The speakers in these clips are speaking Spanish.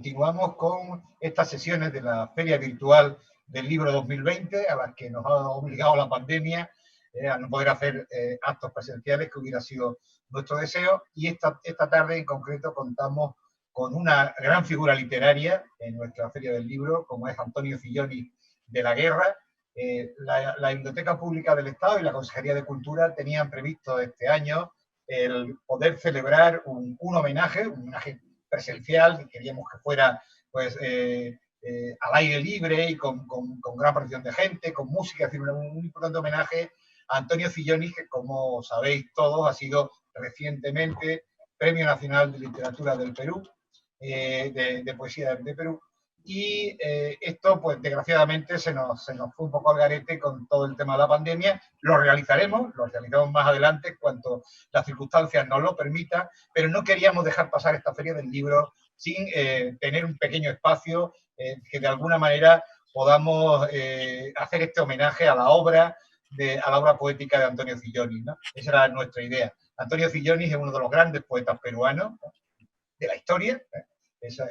continuamos con estas sesiones de la Feria Virtual del Libro 2020, a las que nos ha obligado la pandemia a no poder hacer actos presenciales, que hubiera sido nuestro deseo. Y esta tarde en concreto contamos con una gran figura literaria en nuestra Feria del Libro, como es Antonio Filloni de la Guerra. La Biblioteca Pública del Estado y la Consejería de Cultura tenían previsto este año el poder celebrar un homenaje presencial, que queríamos que fuera pues, al aire libre y con gran participación de gente, con música, es decir, un importante homenaje a Antonio Filloni, que como sabéis todos ha sido recientemente Premio Nacional de Literatura del Perú, de poesía de Perú. Y esto, pues desgraciadamente, se nos fue un poco al garete con todo el tema de la pandemia. Lo realizaremos más adelante cuando las circunstancias nos lo permitan, pero no queríamos dejar pasar esta Feria del Libro sin tener un pequeño espacio que de alguna manera podamos hacer este homenaje a la obra poética de Antonio Filloni, ¿no? Esa era nuestra idea. Antonio Filloni es uno de los grandes poetas peruanos, ¿no?, de la historia. Eso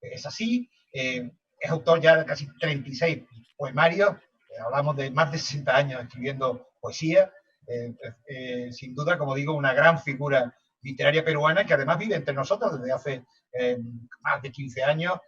es así. Es autor ya de casi 36 poemarios. Hablamos de más de 60 años escribiendo poesía. Sin duda, como digo, una gran figura literaria peruana que además vive entre nosotros desde hace más de 15 años.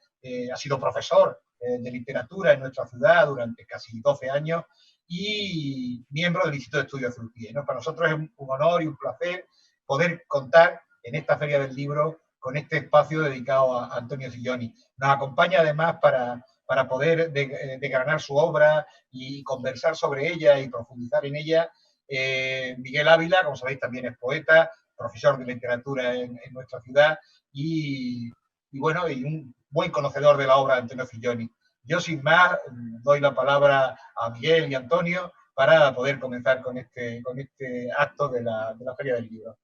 Ha sido profesor de literatura en nuestra ciudad durante casi 12 años y miembro del Instituto de Estudios Fruitier, ¿no? Para nosotros es un honor y un placer poder contar en esta Feria del Libro con este espacio dedicado a Antonio Filloni. Nos acompaña además para poder desgranar su obra y conversar sobre ella y profundizar en ella Miguel Ávila, como sabéis también es poeta, profesor de literatura en nuestra ciudad y bueno, y un buen conocedor de la obra de Antonio Filloni. Yo sin más doy la palabra a Miguel y Antonio para poder comenzar con este acto de la Feria del Libro.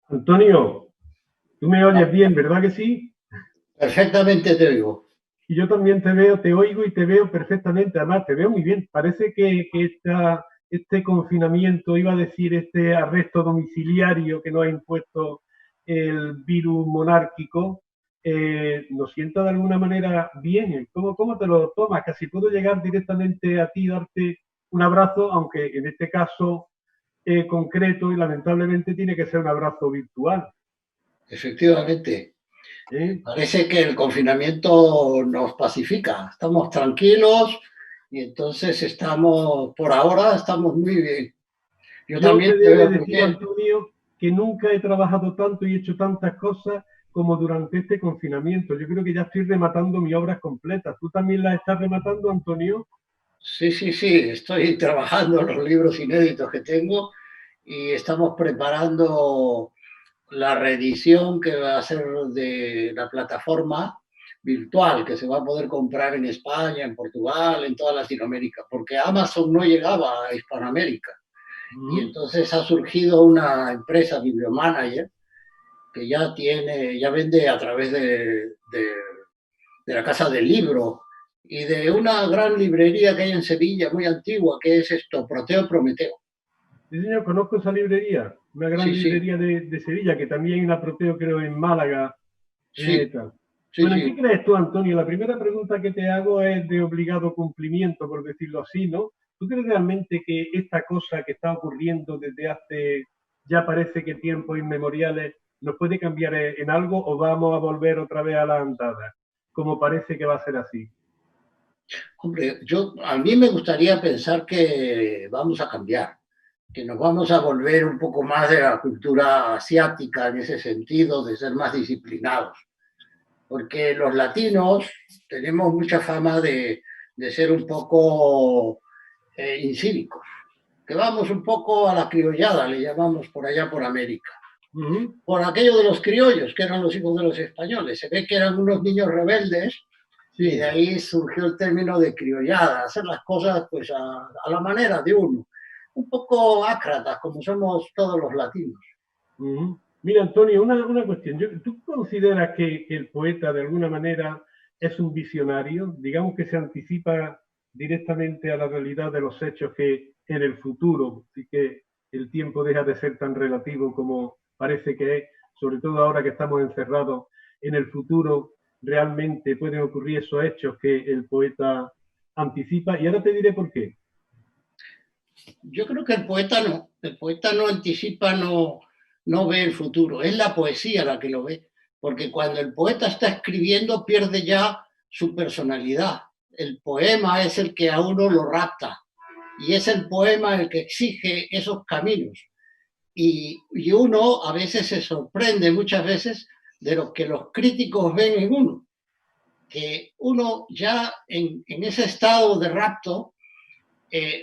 Antonio, tú me oyes bien, ¿verdad que sí? Perfectamente te oigo. Y yo también te veo, te oigo y te veo perfectamente. Además, te veo muy bien. Parece que este confinamiento, iba a decir, este arresto domiciliario que nos ha impuesto el virus monárquico, nos sienta de alguna manera bien. ¿Cómo te lo tomas? Casi puedo llegar directamente a ti y darte un abrazo, aunque en este caso concreto y lamentablemente tiene que ser un abrazo virtual. Efectivamente. Parece que el confinamiento nos pacifica. Estamos tranquilos y entonces por ahora estamos muy bien. Yo también te debo decir, Antonio, que nunca he trabajado tanto y hecho tantas cosas como durante este confinamiento. Yo creo que ya estoy rematando mis obras completas. ¿Tú también las estás rematando, Antonio? Sí, estoy trabajando en los libros inéditos que tengo y estamos preparando la reedición que va a ser de la plataforma virtual que se va a poder comprar en España, en Portugal, en toda Latinoamérica, porque Amazon no llegaba a Hispanoamérica. Y entonces ha surgido una empresa, Bibliomanager, que ya vende a través de la Casa del Libro y de una gran librería que hay en Sevilla, muy antigua, que es Proteo Prometeo. Sí, señor, conozco esa librería, una gran librería de Sevilla, que también la Proteo, creo, en Málaga. Bueno, ¿qué crees tú, Antonio? La primera pregunta que te hago es de obligado cumplimiento, por decirlo así, ¿no? ¿Tú crees realmente que esta cosa que está ocurriendo desde hace, ya parece que tiempos inmemoriales, nos puede cambiar en algo o vamos a volver otra vez a la andada? Como parece que va a ser así. Hombre, a mí me gustaría pensar que vamos a cambiar, que nos vamos a volver un poco más de la cultura asiática en ese sentido, de ser más disciplinados. Porque los latinos tenemos mucha fama de ser un poco incívicos, que vamos un poco a la criollada, le llamamos por allá por América. Por aquello de los criollos, que eran los hijos de los españoles. Se ve que eran unos niños rebeldes y de ahí surgió el término de criollada, hacer las cosas pues a la manera de uno. Un poco ácratas, como somos todos los latinos. Mira, Antonio, una cuestión. ¿Tú consideras que el poeta de alguna manera es un visionario? Digamos que se anticipa directamente a la realidad de los hechos que en el futuro, y que el tiempo deja de ser tan relativo como parece que es. sobre todo ahora que estamos encerrados, en el futuro realmente pueden ocurrir esos hechos que el poeta anticipa. Y ahora te diré por qué. Yo creo que el poeta no anticipa, no ve el futuro, es la poesía la que lo ve, porque cuando el poeta está escribiendo pierde ya su personalidad. El poema es el que a uno lo rapta y es el poema el que exige esos caminos. Y uno a veces se sorprende, muchas veces, de lo que los críticos ven en uno, que uno ya en ese estado de rapto,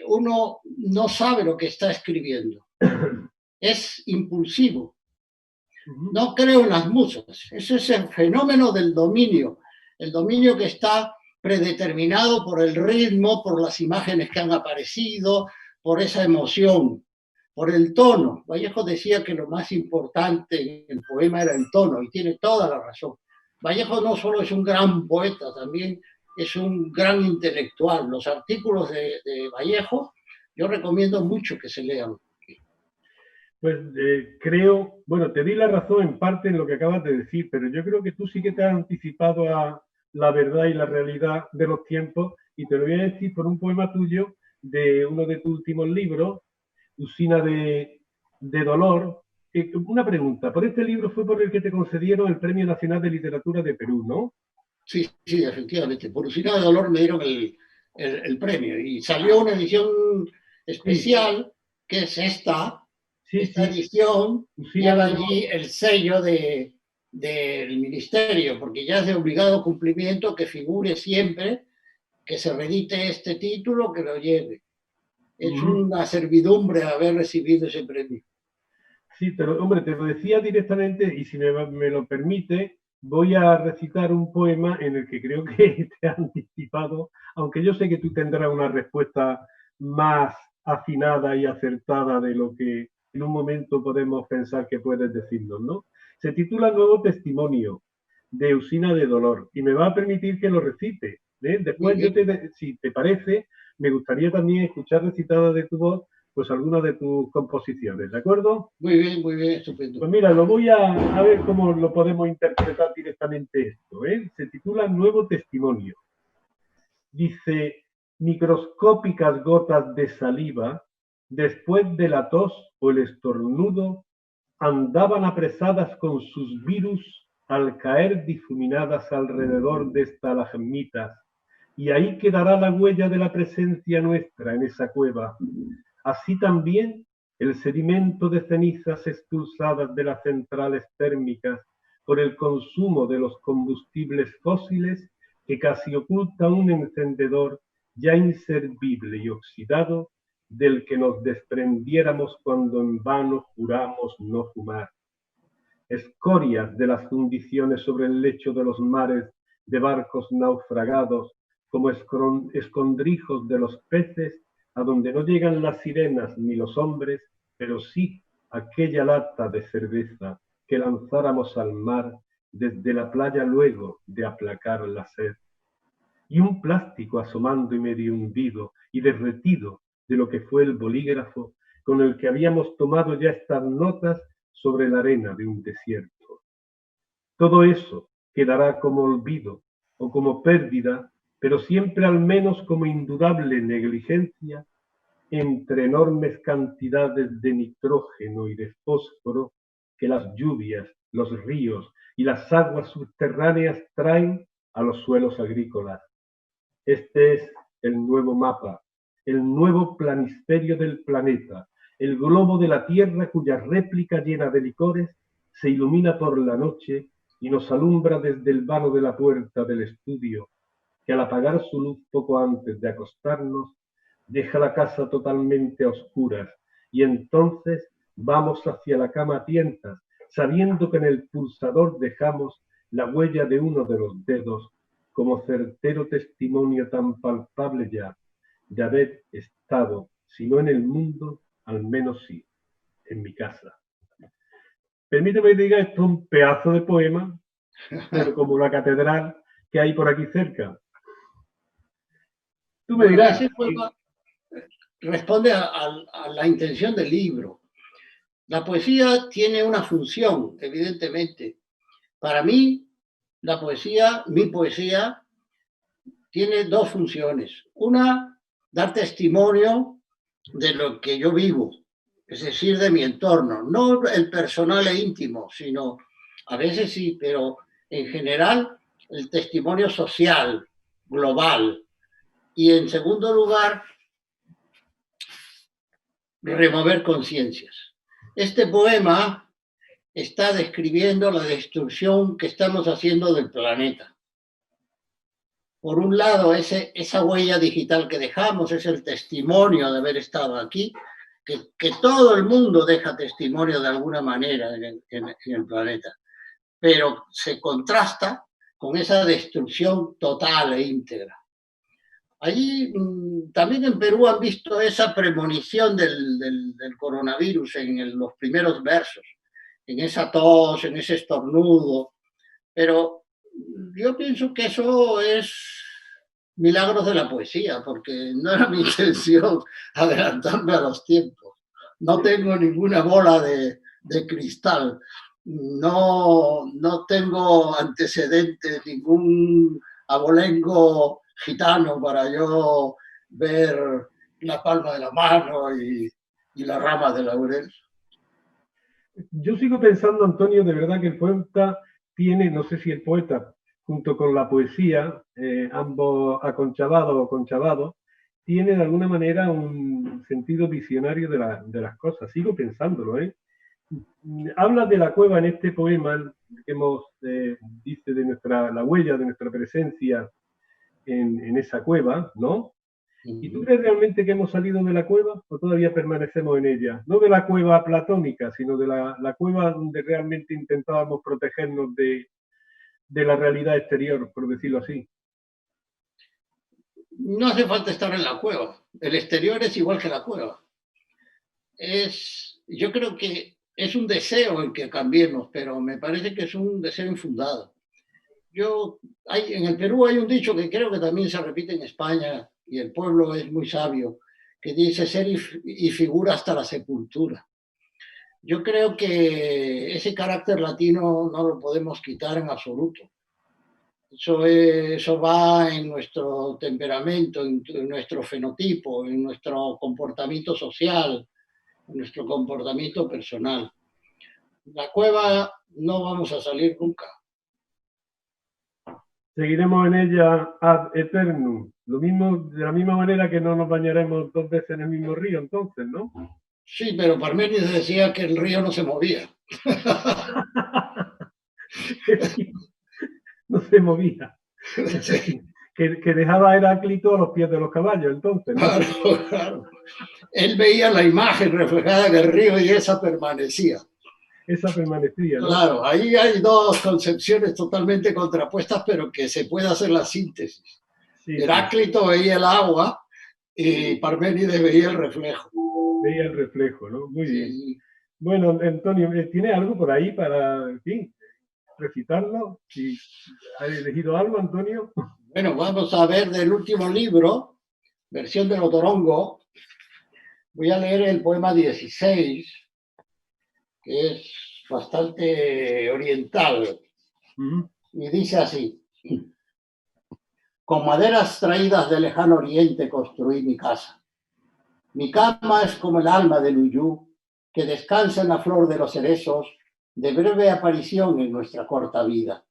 uno no sabe lo que está escribiendo, es impulsivo, no creo en las musas, ese es el fenómeno del dominio, el dominio que está predeterminado por el ritmo, por las imágenes que han aparecido, por esa emoción, por el tono. Vallejo decía que lo más importante en el poema era el tono, y tiene toda la razón. Vallejo no solo es un gran poeta, también es un gran intelectual. Los artículos de Vallejo yo recomiendo mucho que se lean. Pues creo, bueno, te di la razón en parte en lo que acabas de decir, pero yo creo que tú sí que te has anticipado a la verdad y la realidad de los tiempos, y te lo voy a decir por un poema tuyo de uno de tus últimos libros, Usina de Dolor. Una pregunta, por este libro fue por el que te concedieron el Premio Nacional de Literatura de Perú, ¿no? Sí, sí, efectivamente. Por Usina de Dolor me dieron el premio y salió una edición especial, sí, que es esta edición, Usina lleva allí el sello del ministerio, porque ya es de obligado cumplimiento que figure siempre que se reedite este título, que lo lleve. Es una servidumbre haber recibido ese premio. Sí, pero hombre, te lo decía directamente, y si me lo permite, voy a recitar un poema en el que creo que te ha anticipado, aunque yo sé que tú tendrás una respuesta más afinada y acertada de lo que en un momento podemos pensar que puedes decirnos, ¿no? Se titula Nuevo Testimonio, de Usina de Dolor, y me va a permitir que lo recite. Después, si te parece, me gustaría también escuchar recitada de tu voz pues algunas de tus composiciones, ¿de acuerdo? Muy bien, estupendo. Pues mira, lo voy a ver cómo lo podemos interpretar directamente esto, ¿eh? Se titula Nuevo Testimonio. Dice, microscópicas gotas de saliva, después de la tos o el estornudo, andaban apresadas con sus virus al caer difuminadas alrededor de estalagmitas, y ahí quedará la huella de la presencia nuestra en esa cueva. Así también el sedimento de cenizas expulsadas de las centrales térmicas por el consumo de los combustibles fósiles que casi oculta un encendedor ya inservible y oxidado del que nos desprendiéramos cuando en vano juramos no fumar. Escorias de las fundiciones sobre el lecho de los mares de barcos naufragados como escondrijos de los peces a donde no llegan las sirenas ni los hombres, pero sí aquella lata de cerveza que lanzáramos al mar desde la playa luego de aplacar la sed. Y un plástico asomando y medio hundido y derretido de lo que fue el bolígrafo con el que habíamos tomado ya estas notas sobre la arena de un desierto. Todo eso quedará como olvido o como pérdida, pero siempre al menos como indudable negligencia entre enormes cantidades de nitrógeno y de fósforo que las lluvias, los ríos y las aguas subterráneas traen a los suelos agrícolas. Este es el nuevo mapa, el nuevo planisferio del planeta, el globo de la Tierra cuya réplica llena de licores se ilumina por la noche y nos alumbra desde el vano de la puerta del estudio, que al apagar su luz poco antes de acostarnos, deja la casa totalmente a oscuras, y entonces vamos hacia la cama a tientas, sabiendo que en el pulsador dejamos la huella de uno de los dedos como certero testimonio tan palpable ya de haber estado, si no en el mundo, al menos sí, en mi casa. Permíteme que diga esto, un pedazo de poema, pero como la catedral que hay por aquí cerca. Tú me dirás. Ese poema responde a la intención del libro. La poesía tiene una función, evidentemente. Para mí, mi poesía, tiene dos funciones. Una, dar testimonio de lo que yo vivo, es decir, de mi entorno. No el personal e íntimo, sino, a veces sí, pero en general, el testimonio social, global. Y en segundo lugar, remover conciencias. Este poema está describiendo la destrucción que estamos haciendo del planeta. Por un lado, esa huella digital que dejamos es el testimonio de haber estado aquí, que todo el mundo deja testimonio de alguna manera en el planeta, pero se contrasta con esa destrucción total e íntegra. Allí también en Perú han visto esa premonición del coronavirus en los primeros versos, en esa tos, en ese estornudo, pero yo pienso que eso es milagros de la poesía, porque no era mi intención adelantarme a los tiempos. No tengo ninguna bola de cristal, no tengo antecedentes, ningún abolengo gitano para yo ver la palma de la mano y la rama de laurel. Yo sigo pensando, Antonio, de verdad que el poeta tiene, no sé si el poeta, junto con la poesía, ambos aconchavados o conchavados, tiene de alguna manera un sentido visionario de las cosas. Sigo pensándolo, ¿eh? Habla de la cueva en este poema que dice de la huella de nuestra presencia en esa cueva, ¿no? ¿Y tú crees realmente que hemos salido de la cueva o todavía permanecemos en ella? No de la cueva platónica, sino de la cueva donde realmente intentábamos protegernos de la realidad exterior, por decirlo así. No hace falta estar en la cueva. El exterior es igual que la cueva. Yo creo que es un deseo el que cambiemos, pero me parece que es un deseo infundado. En el Perú hay un dicho que creo que también se repite en España, y el pueblo es muy sabio, que dice ser y figura hasta la sepultura. Yo creo que ese carácter latino no lo podemos quitar en absoluto. Eso va en nuestro temperamento, en nuestro fenotipo, en nuestro comportamiento social, en nuestro comportamiento personal. La cueva no vamos a salir nunca. Seguiremos en ella ad eternum. De la misma manera que no nos bañaremos 2 veces en el mismo río, entonces, ¿no? Sí, pero Parménides decía que el río no se movía. No se movía. Sí. Que dejaba a Heráclito a los pies de los caballos, entonces, ¿no? Claro, claro. Él veía la imagen reflejada en el río y esa permanecía. Esa permanecía, ¿no? Claro, ahí hay dos concepciones totalmente contrapuestas, pero que se puede hacer la síntesis. Sí, Heráclito veía el agua y Parménides veía el reflejo. Veía el reflejo, ¿no? Muy bien. Bueno, Antonio, ¿tiene algo por ahí para, en fin, recitarlo? ¿Has elegido algo, Antonio? Bueno, vamos a ver del último libro, versión de Otorongo. Voy a leer el poema 16, que es bastante oriental. Y dice así: con maderas traídas del lejano oriente construí mi casa. Mi cama es como el alma del uyú, que descansa en la flor de los cerezos, de breve aparición en nuestra corta vida.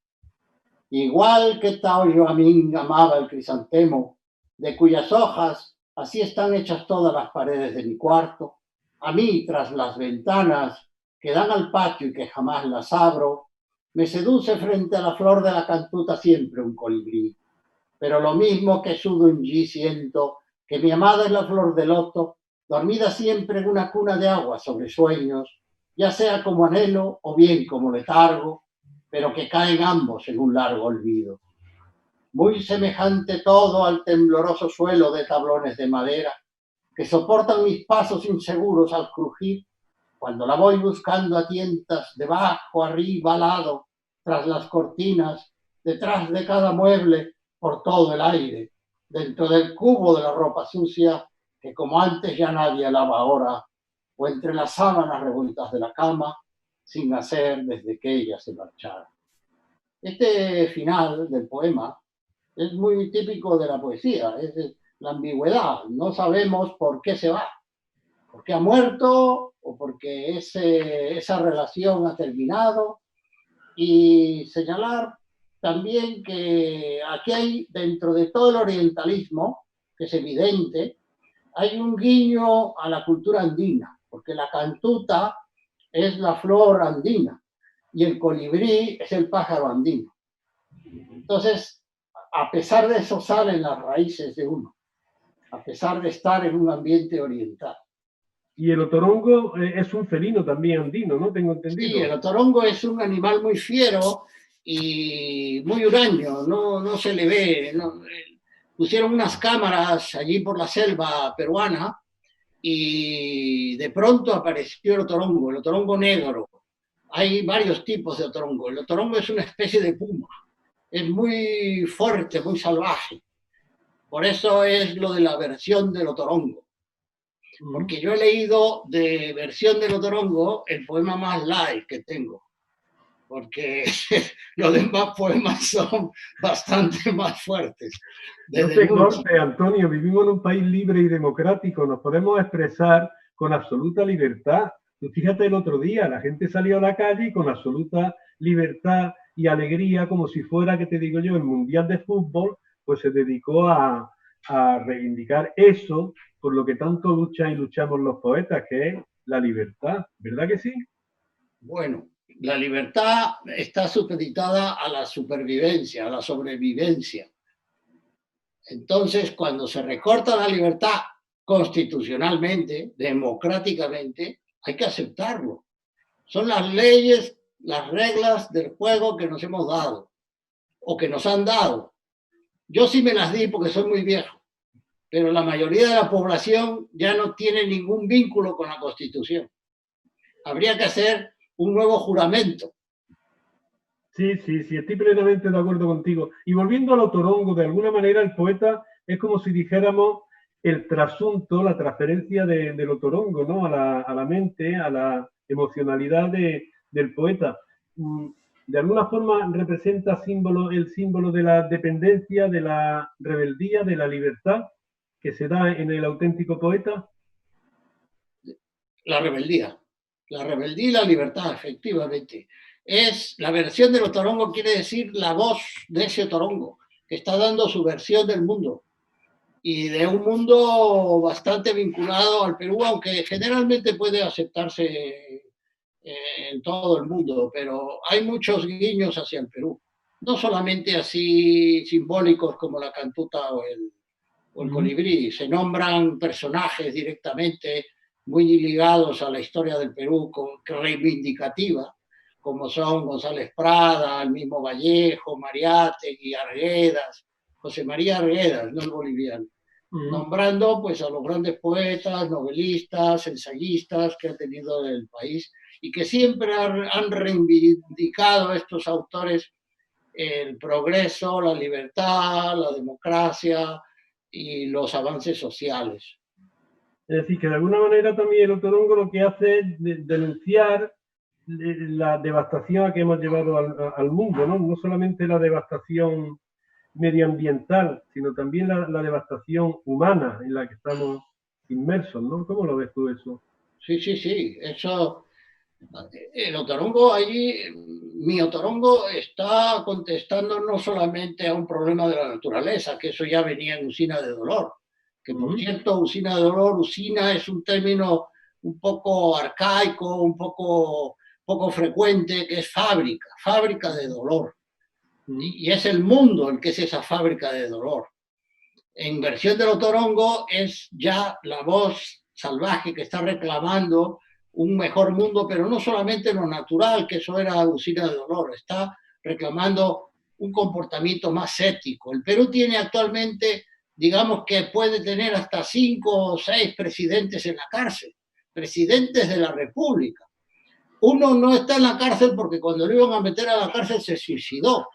Igual que Tao Yoamín amaba el crisantemo, de cuyas hojas así están hechas todas las paredes de mi cuarto, a mí, tras las ventanas que dan al patio y que jamás las abro, me seduce frente a la flor de la cantuta siempre un colibrí. Pero lo mismo que Sudunji siento que mi amada es la flor de loto, dormida siempre en una cuna de agua sobre sueños, ya sea como anhelo o bien como letargo, pero que caen ambos en un largo olvido. Muy semejante todo al tembloroso suelo de tablones de madera que soportan mis pasos inseguros al crujir, cuando la voy buscando a tientas, debajo, arriba, al lado, tras las cortinas, detrás de cada mueble, por todo el aire, dentro del cubo de la ropa sucia, que como antes ya nadie lava ahora, o entre las sábanas revueltas de la cama, sin hacer desde que ella se marchara. Este final del poema es muy típico de la poesía, es la ambigüedad. No sabemos por qué se va, porque ha muerto o porque esa relación ha terminado. Y señalar también que aquí hay, dentro de todo el orientalismo, que es evidente, hay un guiño a la cultura andina, porque la cantuta es la flor andina y el colibrí es el pájaro andino. Entonces, a pesar de eso salen las raíces de uno, a pesar de estar en un ambiente oriental. Y el otorongo es un felino también andino, ¿no? Tengo entendido. Sí, el otorongo es un animal muy fiero y muy huraño, no se le ve. No. Pusieron unas cámaras allí por la selva peruana y de pronto apareció el otorongo negro. Hay varios tipos de otorongo. El otorongo es una especie de puma, es muy fuerte, muy salvaje. Por eso es lo de la versión del otorongo. Porque yo he leído de versión del otorongo el poema más light que tengo, porque los demás poemas son bastante más fuertes. No te cortes, Antonio, vivimos en un país libre y democrático, nos podemos expresar con absoluta libertad. Tú fíjate el otro día, la gente salió a la calle y con absoluta libertad y alegría, como si fuera, que te digo yo, el Mundial de Fútbol, pues se dedicó a reivindicar eso por lo que tanto luchan y luchamos los poetas, que es la libertad, ¿verdad que sí? Bueno, la libertad está supeditada a la supervivencia, a la sobrevivencia. Entonces, cuando se recorta la libertad constitucionalmente, democráticamente, hay que aceptarlo. Son las leyes, las reglas del juego que nos hemos dado o que nos han dado. Yo sí me las di porque soy muy viejo, pero la mayoría de la población ya no tiene ningún vínculo con la Constitución. Habría que hacer un nuevo juramento. Sí, estoy plenamente de acuerdo contigo. Y volviendo al otorongo, de alguna manera el poeta es como si dijéramos el trasunto, la transferencia del otorongo, ¿no? A la mente, a la emocionalidad del poeta. De alguna forma representa el símbolo de la dependencia, de la rebeldía, de la libertad que se da en el auténtico poeta. La rebeldía y la libertad, efectivamente. Es la versión del otorongo, quiere decir la voz de ese otorongo, que está dando su versión del mundo. Y de un mundo bastante vinculado al Perú, aunque generalmente puede aceptarse en todo el mundo, pero hay muchos guiños hacia el Perú. No solamente así simbólicos como la cantuta o el colibrí, se nombran personajes directamente muy ligados a la historia del Perú, reivindicativa, como son González Prada, el mismo Vallejo, Mariátegui, Arguedas, José María Arguedas, no el boliviano, nombrando pues a los grandes poetas, novelistas, ensayistas que ha tenido el país y que siempre han reivindicado estos autores el progreso, la libertad, la democracia y los avances sociales. Es decir, que de alguna manera también el otorongo lo que hace es denunciar la devastación que hemos llevado al mundo, ¿no? No solamente la devastación medioambiental, sino también la devastación humana en la que estamos inmersos, ¿no? ¿Cómo lo ves tú eso? Sí, eso, el otorongo allí, mi otorongo está contestando no solamente a un problema de la naturaleza, que eso ya venía en Usina de Dolor, que por cierto, Usina de Dolor, usina es un término un poco arcaico, un poco frecuente, que es fábrica de dolor. Y es el mundo el que es esa fábrica de dolor. En versión del otorongo es ya la voz salvaje que está reclamando un mejor mundo, pero no solamente lo natural, que eso era Usina de Dolor, está reclamando un comportamiento más ético. El Perú tiene actualmente, digamos que puede tener hasta 5 o 6 presidentes en la cárcel, presidentes de la República. Uno no está en la cárcel porque cuando lo iban a meter a la cárcel se suicidó.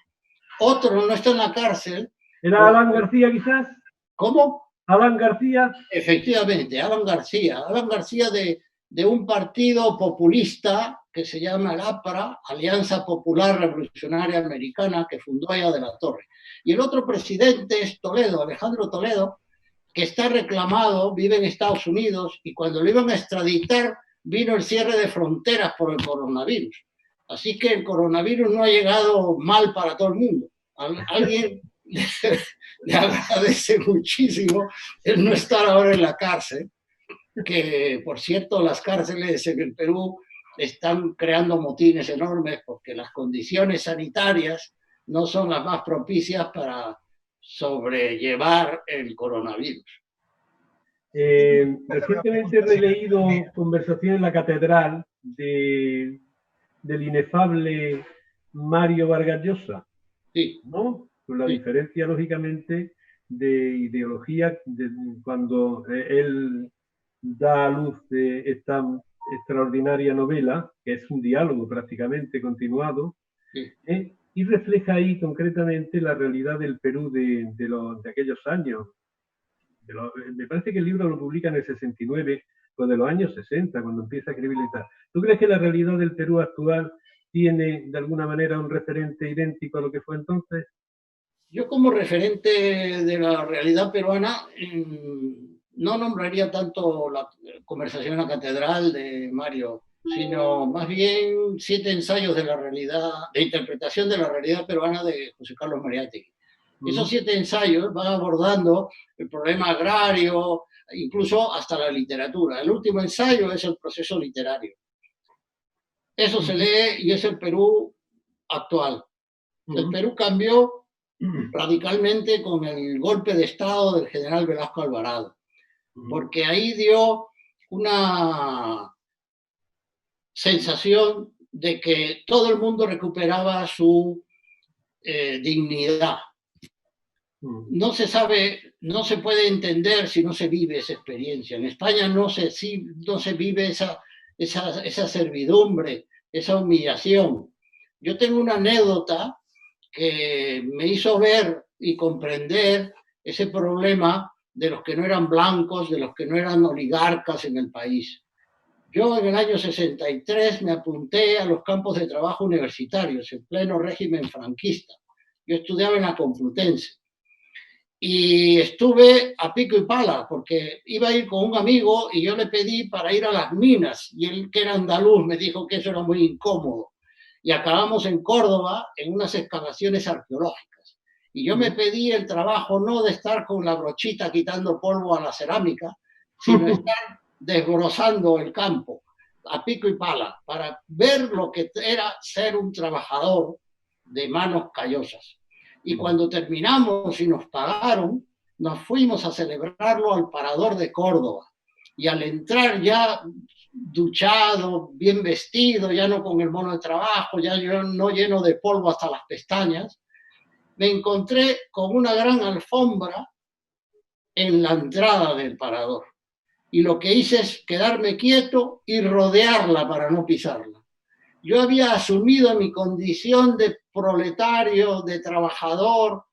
Otro no está en la cárcel. ¿Era Alan García quizás? ¿Cómo? Alan García. Efectivamente, Alan García de un partido populista que se llama el APRA, Alianza Popular Revolucionaria Americana, que fundó ella de la Torre. Y el otro presidente es Toledo, Alejandro Toledo, que está reclamado, vive en Estados Unidos, y cuando lo iban a extraditar vino el cierre de fronteras por el coronavirus. Así que el coronavirus no ha llegado mal para todo el mundo. Alguien le agradece muchísimo el no estar ahora en la cárcel, que por cierto las cárceles en el Perú están creando motines enormes porque las condiciones sanitarias no son las más propicias para sobrellevar el coronavirus. Recientemente he releído Conversación en la Catedral del inefable Mario Vargas Llosa, sí, ¿no? Con la sí. diferencia, lógicamente, de ideología cuando él da a luz de esta extraordinaria novela, que es un diálogo prácticamente continuado, Sí. Y refleja ahí concretamente la realidad del Perú de aquellos años. Me parece que el libro lo publica en el 69, o de los años 60, cuando empieza a escribir y tal. ¿Tú crees que la realidad del Perú actual tiene de alguna manera un referente idéntico a lo que fue entonces? Yo como referente de la realidad peruana no nombraría tanto la Conversación en la Catedral de Mario, sino más bien 7 ensayos de la realidad, de interpretación de la realidad peruana de José Carlos Mariátegui. Esos 7 ensayos van abordando el problema agrario, incluso hasta la literatura. El último ensayo es el proceso literario. Eso se lee y es el Perú actual. El Perú cambió radicalmente con el golpe de Estado del general Velasco Alvarado, porque ahí dio una sensación de que todo el mundo recuperaba su dignidad. No se sabe, no se puede entender si no se vive esa experiencia. En España no se vive esa servidumbre, esa humillación. Yo tengo una anécdota que me hizo ver y comprender ese problema de los que no eran blancos, de los que no eran oligarcas en el país. Yo en el año 63 me apunté a los campos de trabajo universitarios, en pleno régimen franquista. Yo estudiaba en la Complutense. Y estuve a pico y pala, porque iba a ir con un amigo y yo le pedí para ir a las minas, y él, que era andaluz, me dijo que eso era muy incómodo. Y acabamos en Córdoba en unas excavaciones arqueológicas. Y yo me pedí el trabajo no de estar con la brochita quitando polvo a la cerámica, sino estar desbrozando el campo a pico y pala para ver lo que era ser un trabajador de manos callosas. Y cuando terminamos y nos pagaron, nos fuimos a celebrarlo al Parador de Córdoba. Y al entrar ya duchado, bien vestido, ya no con el mono de trabajo, ya no lleno de polvo hasta las pestañas, me encontré con una gran alfombra en la entrada del Parador. Y lo que hice es quedarme quieto y rodearla para no pisarla. Yo había asumido mi condición de proletario, de trabajador.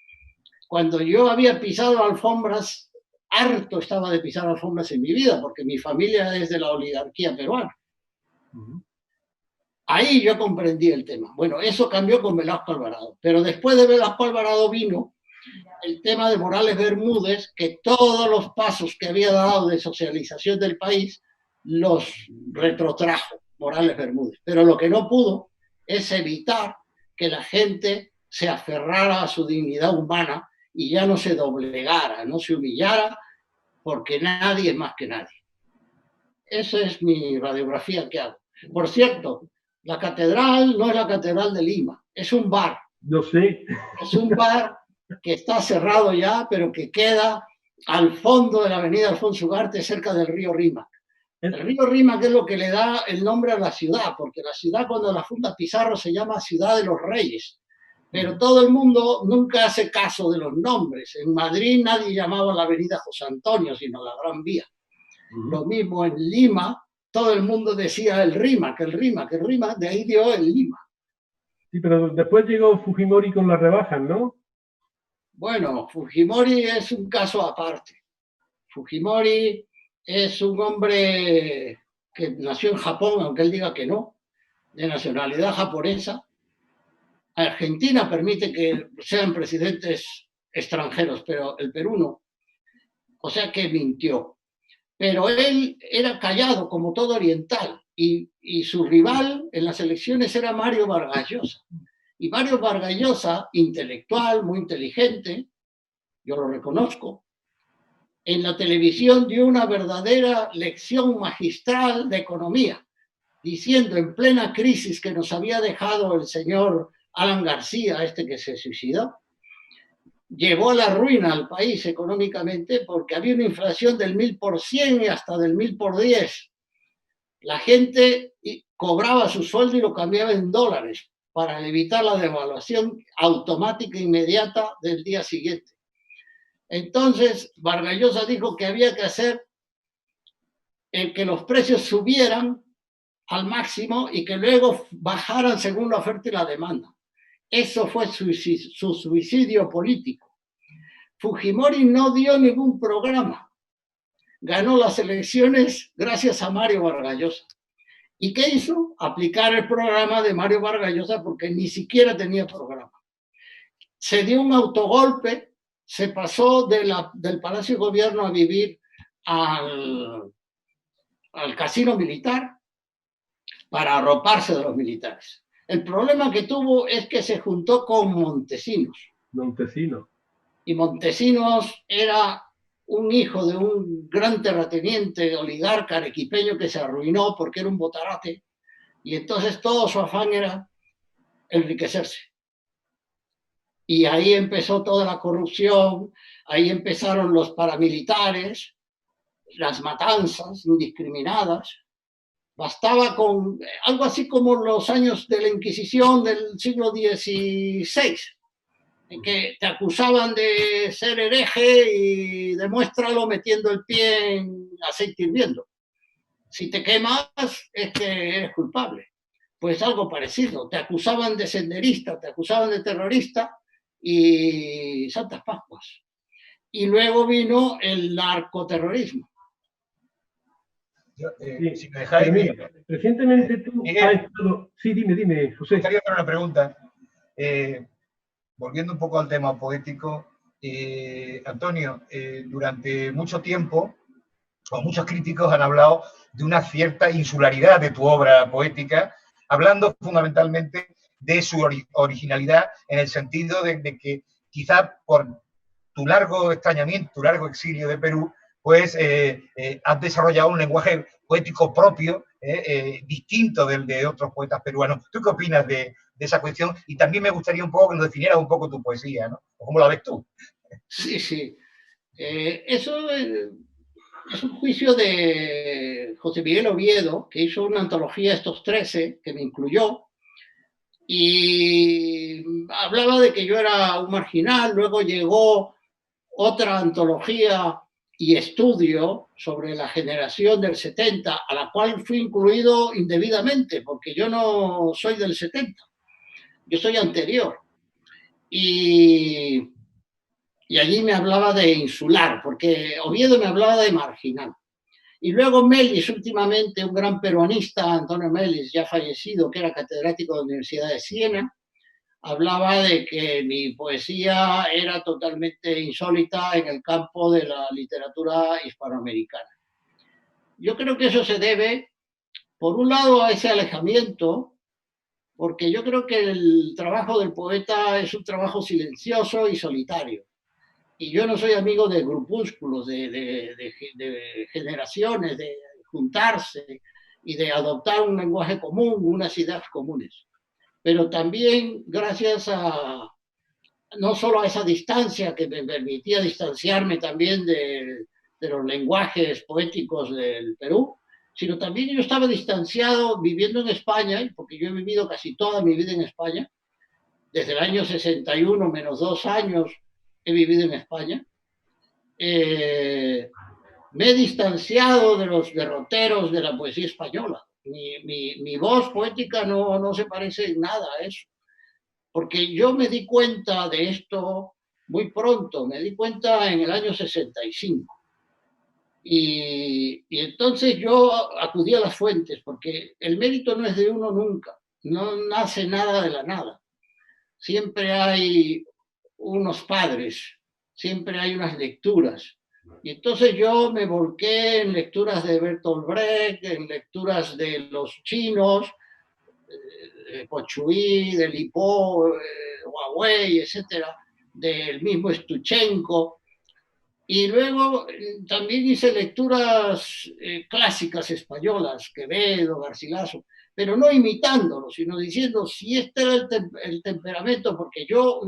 Cuando yo había pisado alfombras, harto estaba de pisar alfombras en mi vida, porque mi familia es de la oligarquía peruana. Ahí yo comprendí el tema. Bueno, eso cambió con Velasco Alvarado. Pero después de Velasco Alvarado vino el tema de Morales Bermúdez, que todos los pasos que había dado de socialización del país los retrotrajo Morales Bermúdez. Pero lo que no pudo es evitar que la gente se aferrara a su dignidad humana y ya no se doblegara, no se humillara, porque nadie es más que nadie. Esa es mi radiografía que hago. Por cierto, la catedral no es la Catedral de Lima, es un bar. No sé. Es un bar que está cerrado ya, pero que queda al fondo de la avenida Alfonso Ugarte, cerca del río Rímac. El río Rímac es lo que le da el nombre a la ciudad, porque la ciudad, cuando la funda Pizarro, se llama Ciudad de los Reyes. Pero todo el mundo nunca hace caso de los nombres. En Madrid nadie llamaba la avenida José Antonio, sino la Gran Vía. Lo mismo en Lima, todo el mundo decía el Rímac, de ahí dio el Lima. Sí, pero después llegó Fujimori con las rebajas, ¿no? Bueno, Fujimori es un caso aparte. Fujimori es un hombre que nació en Japón, aunque él diga que no, de nacionalidad japonesa. Argentina permite que sean presidentes extranjeros, pero el Perú no. O sea que mintió. Pero él era callado, como todo oriental, y su rival en las elecciones era Mario Vargas Llosa. Y Mario Vargas Llosa, intelectual, muy inteligente, yo lo reconozco, en la televisión dio una verdadera lección magistral de economía, diciendo en plena crisis que nos había dejado el señor Alan García, este que se suicidó, llevó a la ruina al país económicamente porque había una inflación del 1000% y hasta del 1000×10. La gente cobraba su sueldo y lo cambiaba en dólares para evitar la devaluación automática e inmediata del día siguiente. Entonces, Vargas Llosa dijo que había que hacer que los precios subieran al máximo y que luego bajaran según la oferta y la demanda. Eso fue su suicidio político. Fujimori no dio ningún programa. Ganó las elecciones gracias a Mario Vargas Llosa. ¿Y qué hizo? Aplicar el programa de Mario Vargas Llosa porque ni siquiera tenía programa. Se dio un autogolpe, se pasó del Palacio de Gobierno a vivir al casino militar para arroparse de los militares. El problema que tuvo es que se juntó con Montesinos. Montesinos. Y Montesinos era un hijo de un gran terrateniente oligarca arequipeño que se arruinó porque era un botarate. Y entonces todo su afán era enriquecerse. Y ahí empezó toda la corrupción, ahí empezaron los paramilitares, las matanzas indiscriminadas. Bastaba con algo así como los años de la Inquisición del siglo XVI, en que te acusaban de ser hereje y demuéstralo metiendo el pie en aceite hirviendo. Si te quemas, es que eres culpable. Pues algo parecido. Te acusaban de senderista, te acusaban de terrorista y Santas Pascuas. Y luego vino el narcoterrorismo. Si me dejáis... Mira, recientemente tú has estado... Sí, dime, José. Me gustaría hacer una pregunta. Volviendo un poco al tema poético, Antonio, durante mucho tiempo, muchos críticos han hablado de una cierta insularidad de tu obra poética, hablando fundamentalmente de su originalidad en el sentido de que quizá por tu largo extrañamiento, tu largo exilio de Perú, pues has desarrollado un lenguaje poético propio, distinto del de otros poetas peruanos. ¿Tú qué opinas de esa cuestión? Y también me gustaría un poco que nos definieras un poco tu poesía, ¿no? ¿Cómo la ves tú? Sí. Eso es un juicio de José Miguel Oviedo, que hizo una antología, Estos 13, que me incluyó, y hablaba de que yo era un marginal. Luego llegó otra antología y estudio sobre la generación del 70, a la cual fui incluido indebidamente, porque yo no soy del 70, yo soy anterior. Y allí me hablaba de insular, porque Oviedo me hablaba de marginal. Y luego Melis, últimamente, un gran peronista, Antonio Melis, ya fallecido, que era catedrático de la Universidad de Siena, hablaba de que mi poesía era totalmente insólita en el campo de la literatura hispanoamericana. Yo creo que eso se debe, por un lado, a ese alejamiento, porque yo creo que el trabajo del poeta es un trabajo silencioso y solitario. Y yo no soy amigo de grupúsculos, de generaciones, de juntarse y de adoptar un lenguaje común, unas ideas comunes. Pero también gracias a, no solo a esa distancia que me permitía distanciarme también de los lenguajes poéticos del Perú, sino también yo estaba distanciado viviendo en España, porque yo he vivido casi toda mi vida en España, desde el año 61 menos 2 años he vivido en España. Me he distanciado de los derroteros de la poesía española. Mi voz poética no se parece en nada a eso. Porque yo me di cuenta de esto muy pronto, me di cuenta en el año 65. Y entonces yo acudí a las fuentes, porque el mérito no es de uno nunca, no nace nada de la nada. Siempre hay unos padres, siempre hay unas lecturas. Y entonces yo me volqué en lecturas de Bertolt Brecht, en lecturas de los chinos, Pochuy, de Lipó, Huawei, etcétera, del mismo Stuchenko. Y luego también hice lecturas clásicas españolas, Quevedo, Garcilaso, pero no imitándolo, sino diciendo si este era el temperamento, porque yo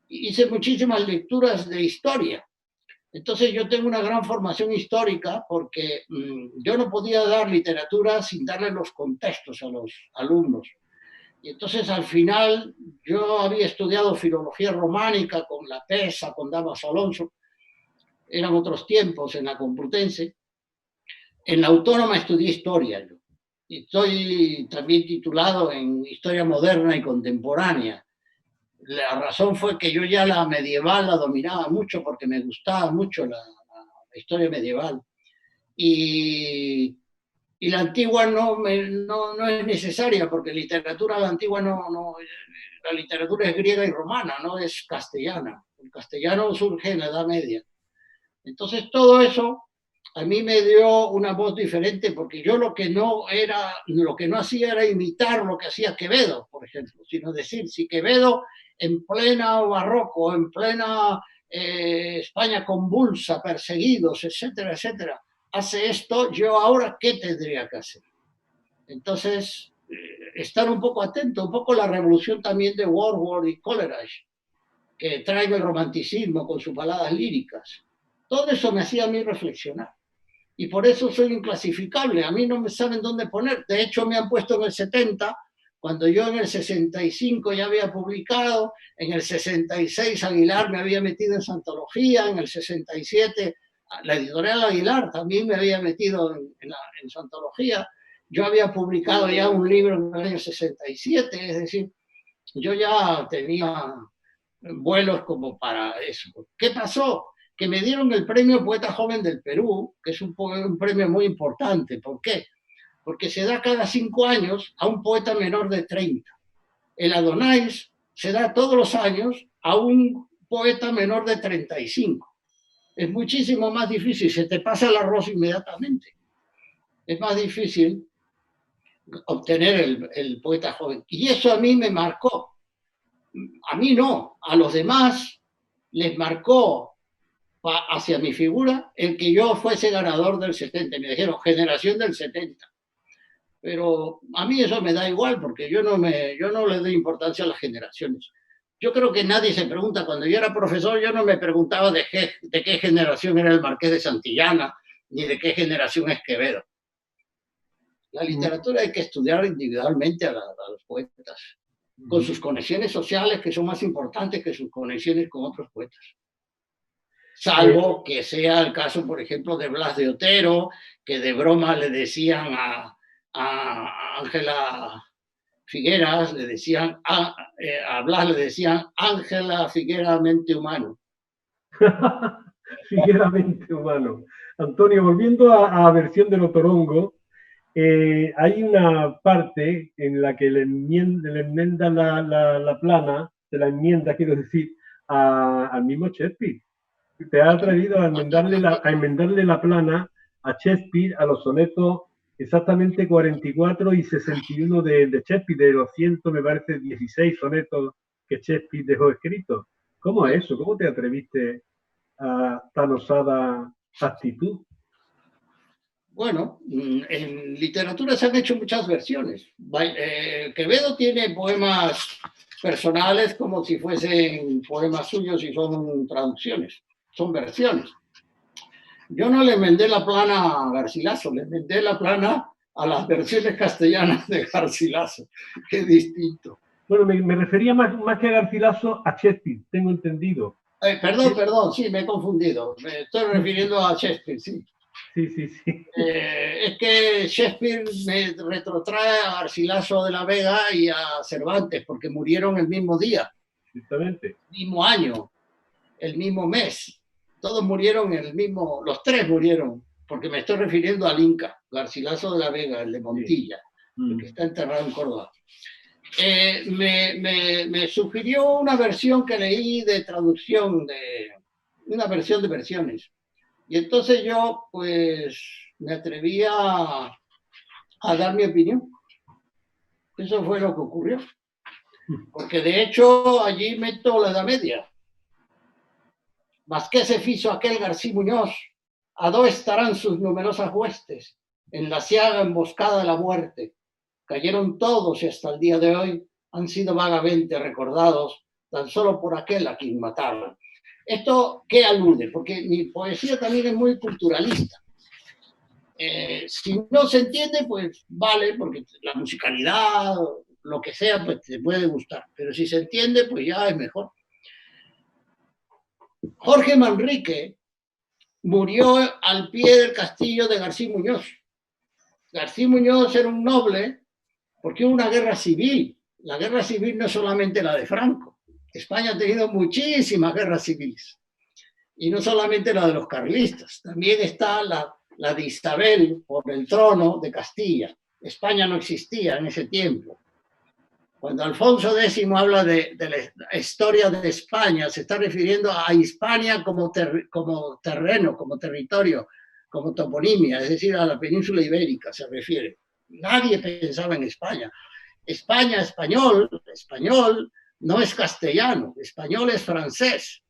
hice muchísimas lecturas de historia. Entonces yo tengo una gran formación histórica porque yo no podía dar literatura sin darle los contextos a los alumnos. Y entonces al final yo había estudiado filología románica con La Pesa, con Damaso Alonso, eran otros tiempos en la Complutense. En la Autónoma estudié historia yo. Y estoy también titulado en historia moderna y contemporánea. La razón fue que yo ya la medieval la dominaba mucho porque me gustaba mucho la historia medieval. Y la antigua no es necesaria porque literatura la antigua la literatura es griega y romana, no es castellana. El castellano surge en la Edad Media. Entonces todo eso a mí me dio una voz diferente porque yo lo que no hacía era imitar lo que hacía Quevedo, por ejemplo, sino decir, si Quevedo en plena barroco, en plena España convulsa, perseguidos, etcétera, etcétera, hace esto, yo ahora, ¿qué tendría que hacer? Entonces, estar un poco atento, un poco la revolución también de Wordsworth y Coleridge, que traen el romanticismo con sus baladas líricas. Todo eso me hacía a mí reflexionar. Y por eso soy inclasificable. A mí no me saben dónde poner. De hecho, me han puesto en el 70, cuando yo en el 65 ya había publicado, en el 66 Aguilar me había metido en su antología, en el 67 la editorial Aguilar también me había metido en su antología. Yo había publicado ya un libro en el año 67, es decir, yo ya tenía vuelos como para eso. ¿Qué pasó? Que me dieron el premio Poeta Joven del Perú, que es un premio muy importante. ¿Por qué? Porque se da cada 5 años a un poeta menor de 30. El Adonais se da todos los años a un poeta menor de 35. Es muchísimo más difícil, se te pasa el arroz inmediatamente. Es más difícil obtener el poeta joven. Y eso a mí me marcó. A mí no, a los demás les marcó hacia mi figura el que yo fuese ganador del 70. Me dijeron, generación del 70. Pero a mí eso me da igual porque yo no le doy importancia a las generaciones. Yo creo que nadie se pregunta, cuando yo era profesor yo no me preguntaba de qué generación era el Marqués de Santillana, ni de qué generación es Quevedo. La literatura hay que estudiar individualmente a los poetas, con sus conexiones sociales que son más importantes que sus conexiones con otros poetas. Salvo que sea el caso, por ejemplo, de Blas de Otero, que de broma le decían a Ángela Figueras, le decían a Blas le decían Ángela Figuera mente humano. Figuera mente humano. Antonio, volviendo a versión de Lotorongo, hay una parte en la que le enmienda la plana, de la enmienda, quiero decir, al mismo Shakespeare. Te has atrevido a enmendarle la plana a Shakespeare, a los sonetos exactamente 44 y 61 de Shakespeare, de los 100, me parece, 16 sonetos que Shakespeare dejó escritos. ¿Cómo es eso? ¿Cómo te atreviste a tan osada actitud? Bueno, en literatura se han hecho muchas versiones. Quevedo tiene poemas personales como si fuesen poemas suyos y son traducciones, son versiones. Yo no le enmendé la plana a Garcilaso, le enmendé la plana a las versiones castellanas de Garcilaso, que es distinto. Bueno, me refería más que a Garcilaso, a Shakespeare, tengo entendido. Perdón, sí, me he confundido. Me estoy refiriendo a Shakespeare, sí. Sí. Es que Shakespeare me retrotrae a Garcilaso de la Vega y a Cervantes, porque murieron el mismo día. Exactamente. El mismo año, el mismo mes. Todos murieron en el mismo, los tres murieron, porque me estoy refiriendo al Inca, Garcilaso de la Vega, el de Montilla, el que está enterrado en Córdoba. Me sugirió una versión que leí de traducción, una versión de versiones. Y entonces yo, pues, me atreví a dar mi opinión. Eso fue lo que ocurrió. Porque de hecho allí meto la Edad Media. Mas que se fizo aquel García Muñoz, a dó estarán sus numerosas huestes, en la siaga emboscada de la muerte. Cayeron todos y hasta el día de hoy han sido vagamente recordados tan solo por aquel a quien mataron. ¿Esto qué alude? Porque mi poesía también es muy culturalista. Si no se entiende, pues vale, porque la musicalidad, lo que sea, pues te puede gustar. Pero si se entiende, pues ya es mejor. Jorge Manrique murió al pie del castillo de García Muñoz. García Muñoz era un noble porque hubo una guerra civil. La guerra civil no es solamente la de Franco. España ha tenido muchísimas guerras civiles. Y no solamente la de los carlistas. También está la de Isabel por el trono de Castilla. España no existía en ese tiempo. Cuando Alfonso X habla de la historia de España, se está refiriendo a Hispania como terreno, como territorio, como toponimia, es decir, a la península ibérica se refiere. Nadie pensaba en España. España, español no es castellano, español es francés.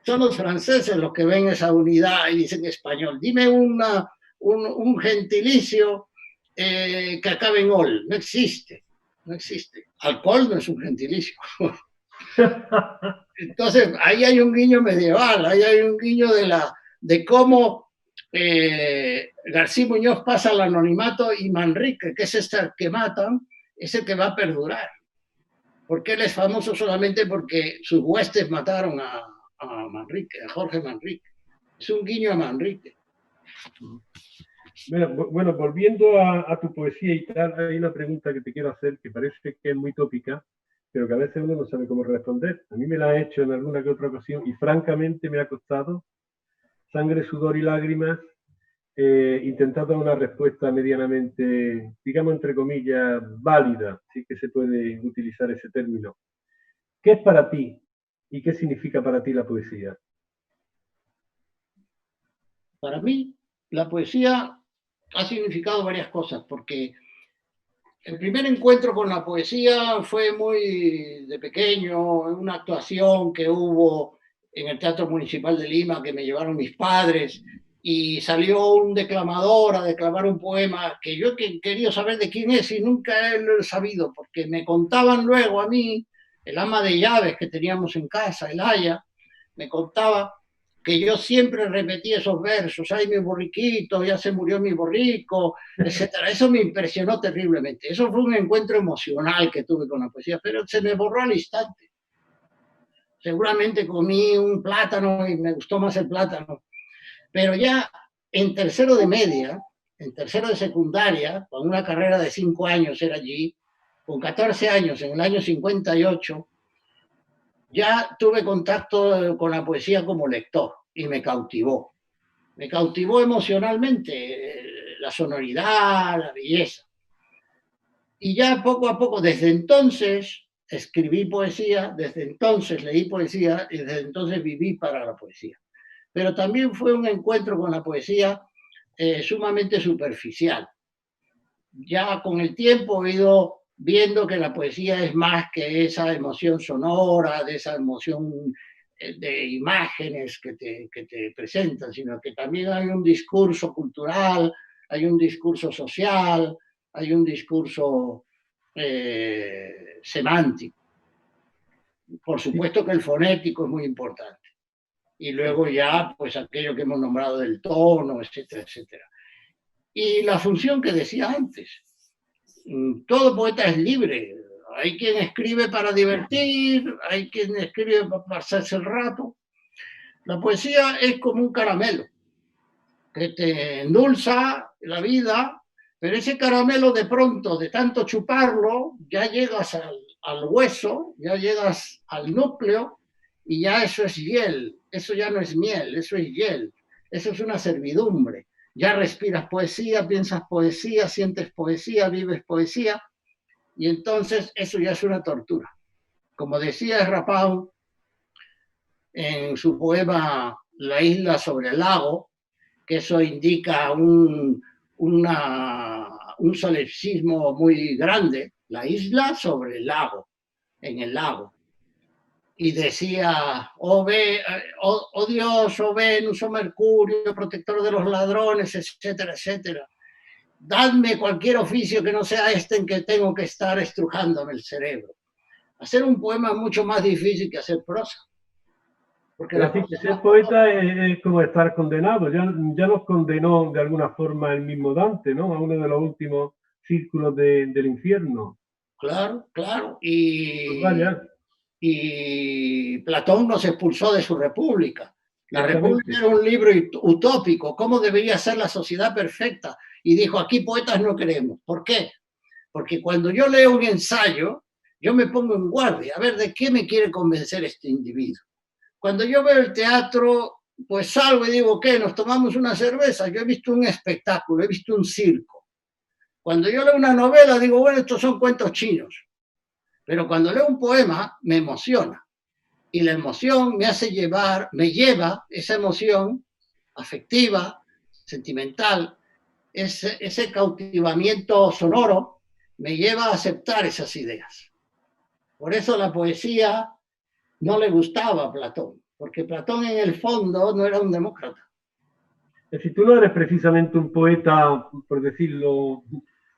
Son los franceses los que ven esa unidad y dicen español. Dime un gentilicio que acabe en ol. No existe. No existe. Alcohol no es un gentilicio. Entonces, ahí hay un guiño medieval, ahí hay un guiño de cómo García Muñoz pasa al anonimato y Manrique, que es este que matan, es el que va a perdurar. Porque él es famoso solamente porque sus huestes mataron a Manrique, a Jorge Manrique. Es un guiño a Manrique. Bueno, volviendo a tu poesía y tal, hay una pregunta que te quiero hacer que parece que es muy tópica, pero que a veces uno no sabe cómo responder. A mí me la ha hecho en alguna que otra ocasión y francamente me ha costado sangre, sudor y lágrimas intentar dar una respuesta medianamente, digamos entre comillas, válida, si que se puede utilizar ese término. ¿Qué es para ti y qué significa para ti la poesía? Para mí, la poesía ha significado varias cosas, porque el primer encuentro con la poesía fue muy de pequeño, una actuación que hubo en el Teatro Municipal de Lima que me llevaron mis padres y salió un declamador a declamar un poema que yo quería saber de quién es y nunca lo he sabido, porque me contaban luego a mí, el ama de llaves que teníamos en casa, el Aya, me contaba que yo siempre repetía esos versos, ay, mi borriquito, ya se murió mi borrico, etcétera. Eso me impresionó terriblemente. Eso fue un encuentro emocional que tuve con la poesía, pero se me borró al instante. Seguramente comí un plátano y me gustó más el plátano. Pero ya en tercero de media, en tercero de secundaria, con una carrera de 5 años era allí, con 14 años, en el año 58, ya tuve contacto con la poesía como lector y me cautivó. Me cautivó emocionalmente la sonoridad, la belleza. Y ya poco a poco, desde entonces, escribí poesía, desde entonces leí poesía y desde entonces viví para la poesía. Pero también fue un encuentro con la poesía sumamente superficial. Ya con el tiempo he ido viendo que la poesía es más que esa emoción sonora, de esa emoción de imágenes que te presentan, sino que también hay un discurso cultural, hay un discurso social, hay un discurso semántico. Por supuesto que el fonético es muy importante. Y luego ya, pues aquello que hemos nombrado del tono, etcétera, etcétera. Y la función que decía antes, todo poeta es libre. Hay quien escribe para divertir, hay quien escribe para pasarse el rato. La poesía es como un caramelo que te endulza la vida, pero ese caramelo de pronto, de tanto chuparlo, ya llegas al hueso, ya llegas al núcleo y ya eso es hiel, eso ya no es miel, eso es hiel, eso es una servidumbre. Ya respiras poesía, piensas poesía, sientes poesía, vives poesía, y entonces eso ya es una tortura. Como decía Rapau en su poema La isla sobre el lago, que eso indica un solipsismo muy grande, la isla sobre el lago, en el lago. Y decía, oh Dios, oh Venus, oh Mercurio, protector de los ladrones, etcétera, etcétera. Dadme cualquier oficio que no sea este en que tengo que estar estrujándome el cerebro. Hacer un poema es mucho más difícil que hacer prosa. Porque es decir, que ser poeta es como estar condenado. Ya nos condenó de alguna forma el mismo Dante, ¿no? A uno de los últimos círculos del infierno. Claro, claro. Pues vaya. Y Platón nos expulsó de su república. La república era un libro utópico, cómo debería ser la sociedad perfecta. Y dijo, aquí poetas no queremos. ¿Por qué? Porque cuando yo leo un ensayo, yo me pongo en guardia, a ver de qué me quiere convencer este individuo. Cuando yo veo el teatro, pues salgo y digo, ¿qué? ¿Nos tomamos una cerveza? Yo he visto un espectáculo, he visto un circo. Cuando yo leo una novela, digo, bueno, estos son cuentos chinos. Pero cuando leo un poema, me emociona. Y la emoción me hace me lleva esa emoción afectiva, sentimental, ese cautivamiento sonoro, me lleva a aceptar esas ideas. Por eso la poesía no le gustaba a Platón, porque Platón en el fondo no era un demócrata. Si tú no eres precisamente un poeta, por decirlo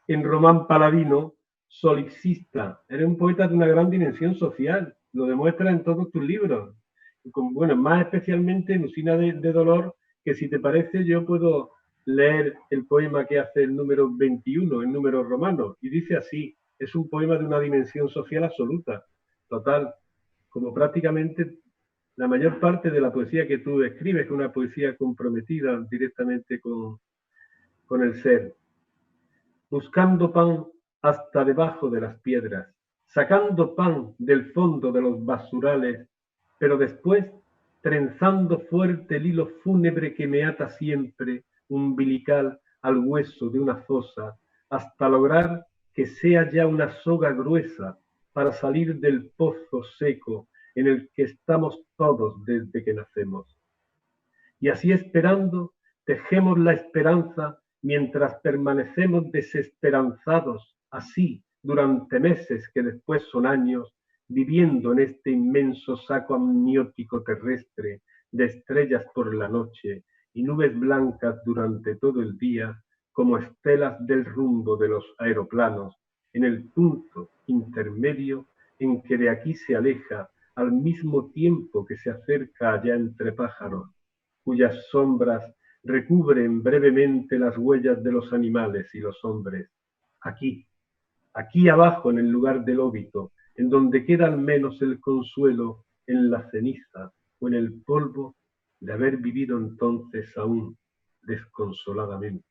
en román paladino, solipsista, eres un poeta de una gran dimensión social, lo demuestras en todos tus libros. Y bueno, más especialmente en Usina de Dolor, que si te parece yo puedo leer el poema que hace el número 21, el número romano, y dice así, es un poema de una dimensión social absoluta, total, como prácticamente la mayor parte de la poesía que tú escribes, que es una poesía comprometida directamente con el ser. Buscando pan hasta debajo de las piedras, sacando pan del fondo de los basurales, pero después trenzando fuerte el hilo fúnebre que me ata siempre, umbilical, al hueso de una fosa, hasta lograr que sea ya una soga gruesa para salir del pozo seco en el que estamos todos desde que nacemos. Y así esperando, tejemos la esperanza mientras permanecemos desesperanzados, así durante meses que después son años, viviendo en este inmenso saco amniótico terrestre de estrellas por la noche y nubes blancas durante todo el día, como estelas del rumbo de los aeroplanos, en el punto intermedio en que de aquí se aleja al mismo tiempo que se acerca allá entre pájaros, cuyas sombras recubren brevemente las huellas de los animales y los hombres. Aquí abajo en el lugar del óbito, en donde queda al menos el consuelo en la ceniza o en el polvo de haber vivido entonces aún desconsoladamente.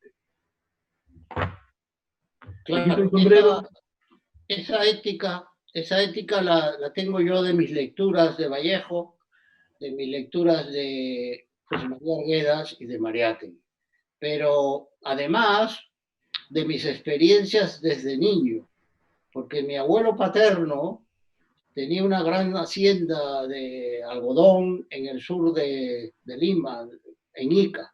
Claro, esa ética la tengo yo de mis lecturas de Vallejo, de mis lecturas de José María Arguedas y de Mariátegui. Pero además de mis experiencias desde niño, porque mi abuelo paterno tenía una gran hacienda de algodón en el sur de Lima, en Ica,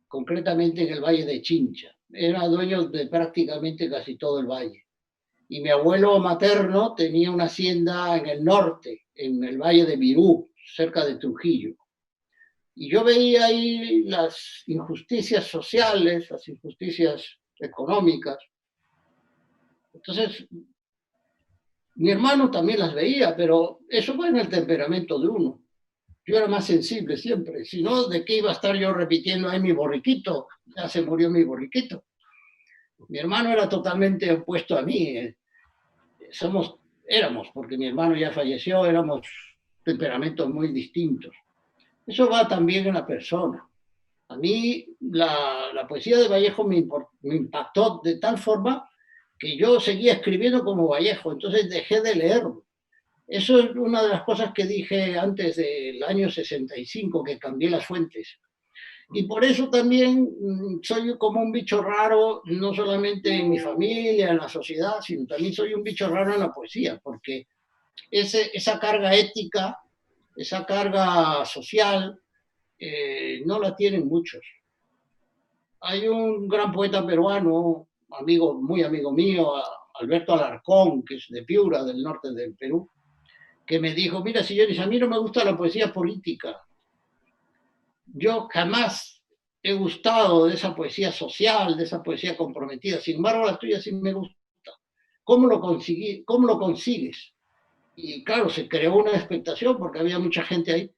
concretamente en el Valle de Chincha. Era dueño de prácticamente casi todo el valle. Y mi abuelo materno tenía una hacienda en el norte, en el Valle de Virú, cerca de Trujillo. Y yo veía ahí las injusticias sociales, las injusticias económicas. Entonces, mi hermano también las veía, pero eso va en el temperamento de uno. Yo era más sensible siempre. Si no, ¿de qué iba a estar yo repitiendo ahí mi borriquito? Ya se murió mi borriquito. Mi hermano era totalmente opuesto a mí. Éramos, porque mi hermano ya falleció, éramos temperamentos muy distintos. Eso va también en la persona. A mí la poesía de Vallejo me impactó de tal forma que yo seguía escribiendo como Vallejo, entonces dejé de leerlo. Eso es una de las cosas que dije antes del año 65, que cambié las fuentes. Y por eso también soy como un bicho raro, no solamente en mi familia, en la sociedad, sino también soy un bicho raro en la poesía, porque esa carga ética, esa carga social, no la tienen muchos. Hay un gran poeta peruano, amigo, muy amigo mío, Alberto Alarcón, que es de Piura, del norte del Perú, que me dijo, mira, señores, a mí no me gusta la poesía política. Yo jamás he gustado de esa poesía social, de esa poesía comprometida. Sin embargo, la tuya sí me gusta. ¿Cómo lo consigues? Y claro, se creó una expectación porque había mucha gente ahí.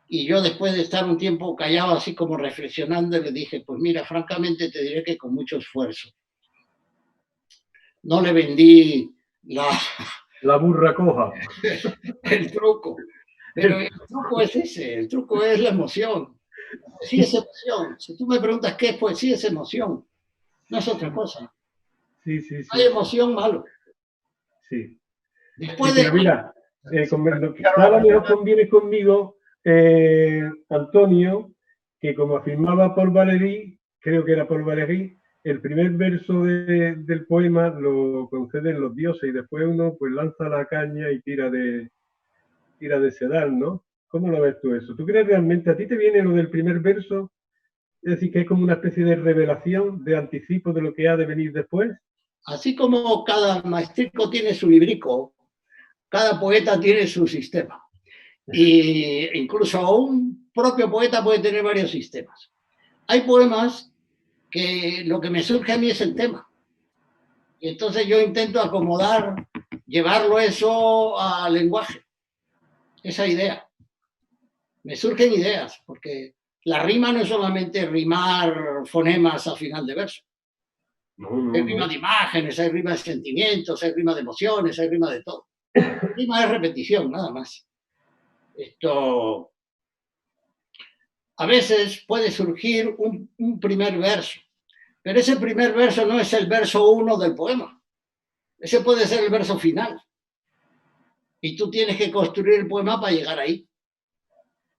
Y yo, después de estar un tiempo callado, así como reflexionando, le dije, pues mira, francamente te diré que con mucho esfuerzo. No le vendí La burra coja. el truco. Pero el truco es ese, el truco es la emoción. Sí, es emoción. Si tú me preguntas qué es poesía, es emoción. No es otra cosa. Sí, sí, sí. Hay emoción malo. Sí. Después Sí, de... pero mira, quizá a lo mejor conviene conmigo, Antonio, que como afirmaba Paul Valéry, creo que era Paul Valéry, el primer verso del poema lo conceden los dioses y después uno pues lanza la caña y tira de sedal, ¿no? ¿Cómo lo ves tú eso? ¿Tú crees realmente, a ti te viene lo del primer verso? Es decir, que es como una especie de revelación, de anticipo de lo que ha de venir después. Así como cada maestrico tiene su librico, cada poeta tiene su sistema. Y incluso un propio poeta puede tener varios sistemas. Hay poemas que lo que me surge a mí es el tema. Y entonces yo intento acomodar, llevarlo eso al lenguaje, esa idea. Me surgen ideas, porque la rima no es solamente rimar fonemas al final de verso. Hay rima de imágenes, hay rima de sentimientos, hay rima de emociones, hay rima de todo. Rima es repetición, nada más. Esto, a veces puede surgir un primer verso, pero ese primer verso no es el verso 1 del poema. Ese puede ser el verso final. Y tú tienes que construir el poema para llegar ahí.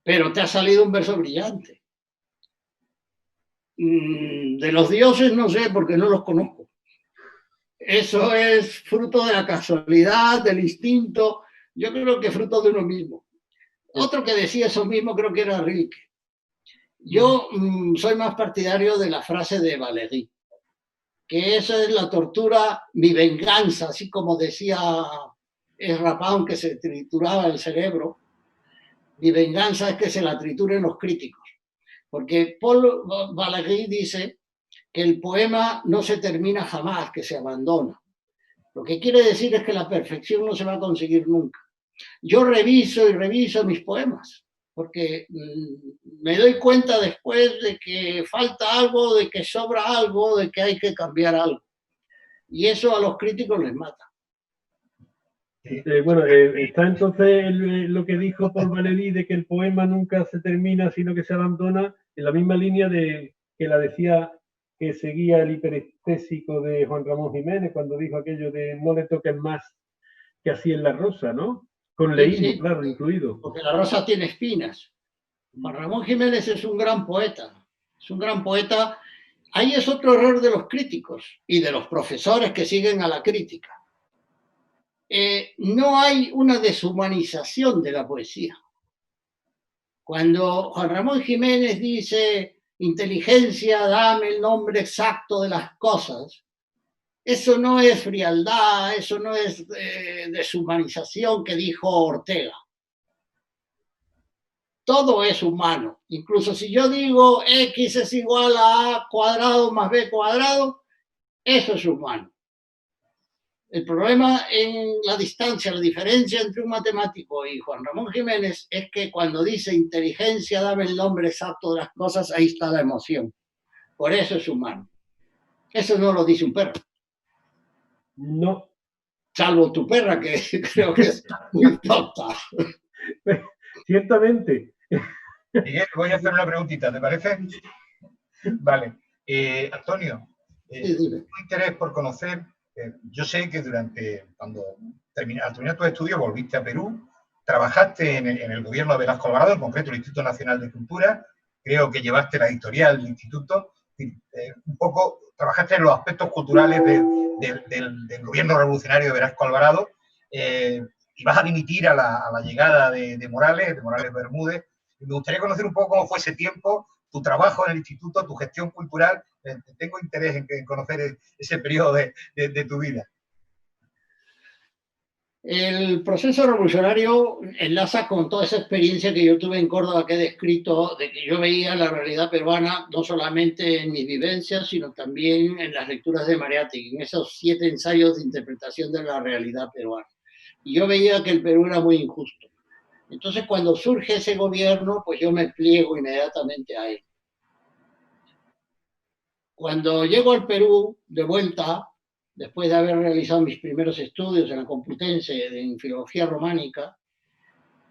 Pero te ha salido un verso brillante. De los dioses no sé, porque no los conozco. Eso es fruto de la casualidad, del instinto. Yo creo que fruto de uno mismo. Otro que decía eso mismo creo que era Rilke. Yo soy más partidario de la frase de Valéry, que esa es la tortura, mi venganza, así como decía Ezra Pound, que se trituraba el cerebro. Mi venganza es que se la trituren los críticos. Porque Paul Valéry dice que el poema no se termina jamás, que se abandona. Lo que quiere decir es que la perfección no se va a conseguir nunca. Yo reviso y reviso mis poemas, porque me doy cuenta después de que falta algo, de que sobra algo, de que hay que cambiar algo. Y eso a los críticos les mata. Bueno, está entonces lo que dijo Paul Valéry de que el poema nunca se termina, sino que se abandona, en la misma línea de que la decía que seguía el hiperestésico de Juan Ramón Jiménez cuando dijo aquello de no le toques más que así en la rosa, ¿no? Con leído, sí, claro, incluido. Porque la rosa tiene espinas. Juan Ramón Jiménez es un gran poeta. Es un gran poeta. Ahí es otro error de los críticos y de los profesores que siguen a la crítica. No hay una deshumanización de la poesía. Cuando Juan Ramón Jiménez dice inteligencia, dame el nombre exacto de las cosas, eso no es frialdad, eso no es deshumanización que dijo Ortega. Todo es humano. Incluso si yo digo X es igual a A cuadrado más B cuadrado, eso es humano. El problema en la distancia, la diferencia entre un matemático y Juan Ramón Jiménez es que cuando dice inteligencia, dame el nombre exacto de las cosas, ahí está la emoción. Por eso es humano. Eso no lo dice un perro. No. Salvo tu perra, que creo que es muy tonta. Ciertamente. Miguel, voy a hacer una preguntita, ¿te parece? Vale. Antonio, Sí, un interés por conocer. Yo sé que cuando al terminar tus estudios volviste a Perú, trabajaste en el gobierno de Velasco Alvarado, en concreto el Instituto Nacional de Cultura, creo que llevaste la editorial del instituto, un poco trabajaste en los aspectos culturales del gobierno revolucionario de Velasco Alvarado, y vas a dimitir a la llegada de Morales Bermúdez. Y me gustaría conocer un poco cómo fue ese tiempo, tu trabajo en el instituto, tu gestión cultural. Tengo interés en conocer ese periodo de tu vida. El proceso revolucionario enlaza con toda esa experiencia que yo tuve en Córdoba que he descrito, de que yo veía la realidad peruana no solamente en mis vivencias, sino también en las lecturas de Mariátegui, en esos 7 ensayos de interpretación de la realidad peruana. Y yo veía que el Perú era muy injusto. Entonces, cuando surge ese gobierno, pues yo me pliego inmediatamente a él. Cuando llego al Perú de vuelta, después de haber realizado mis primeros estudios en la Complutense en filología románica,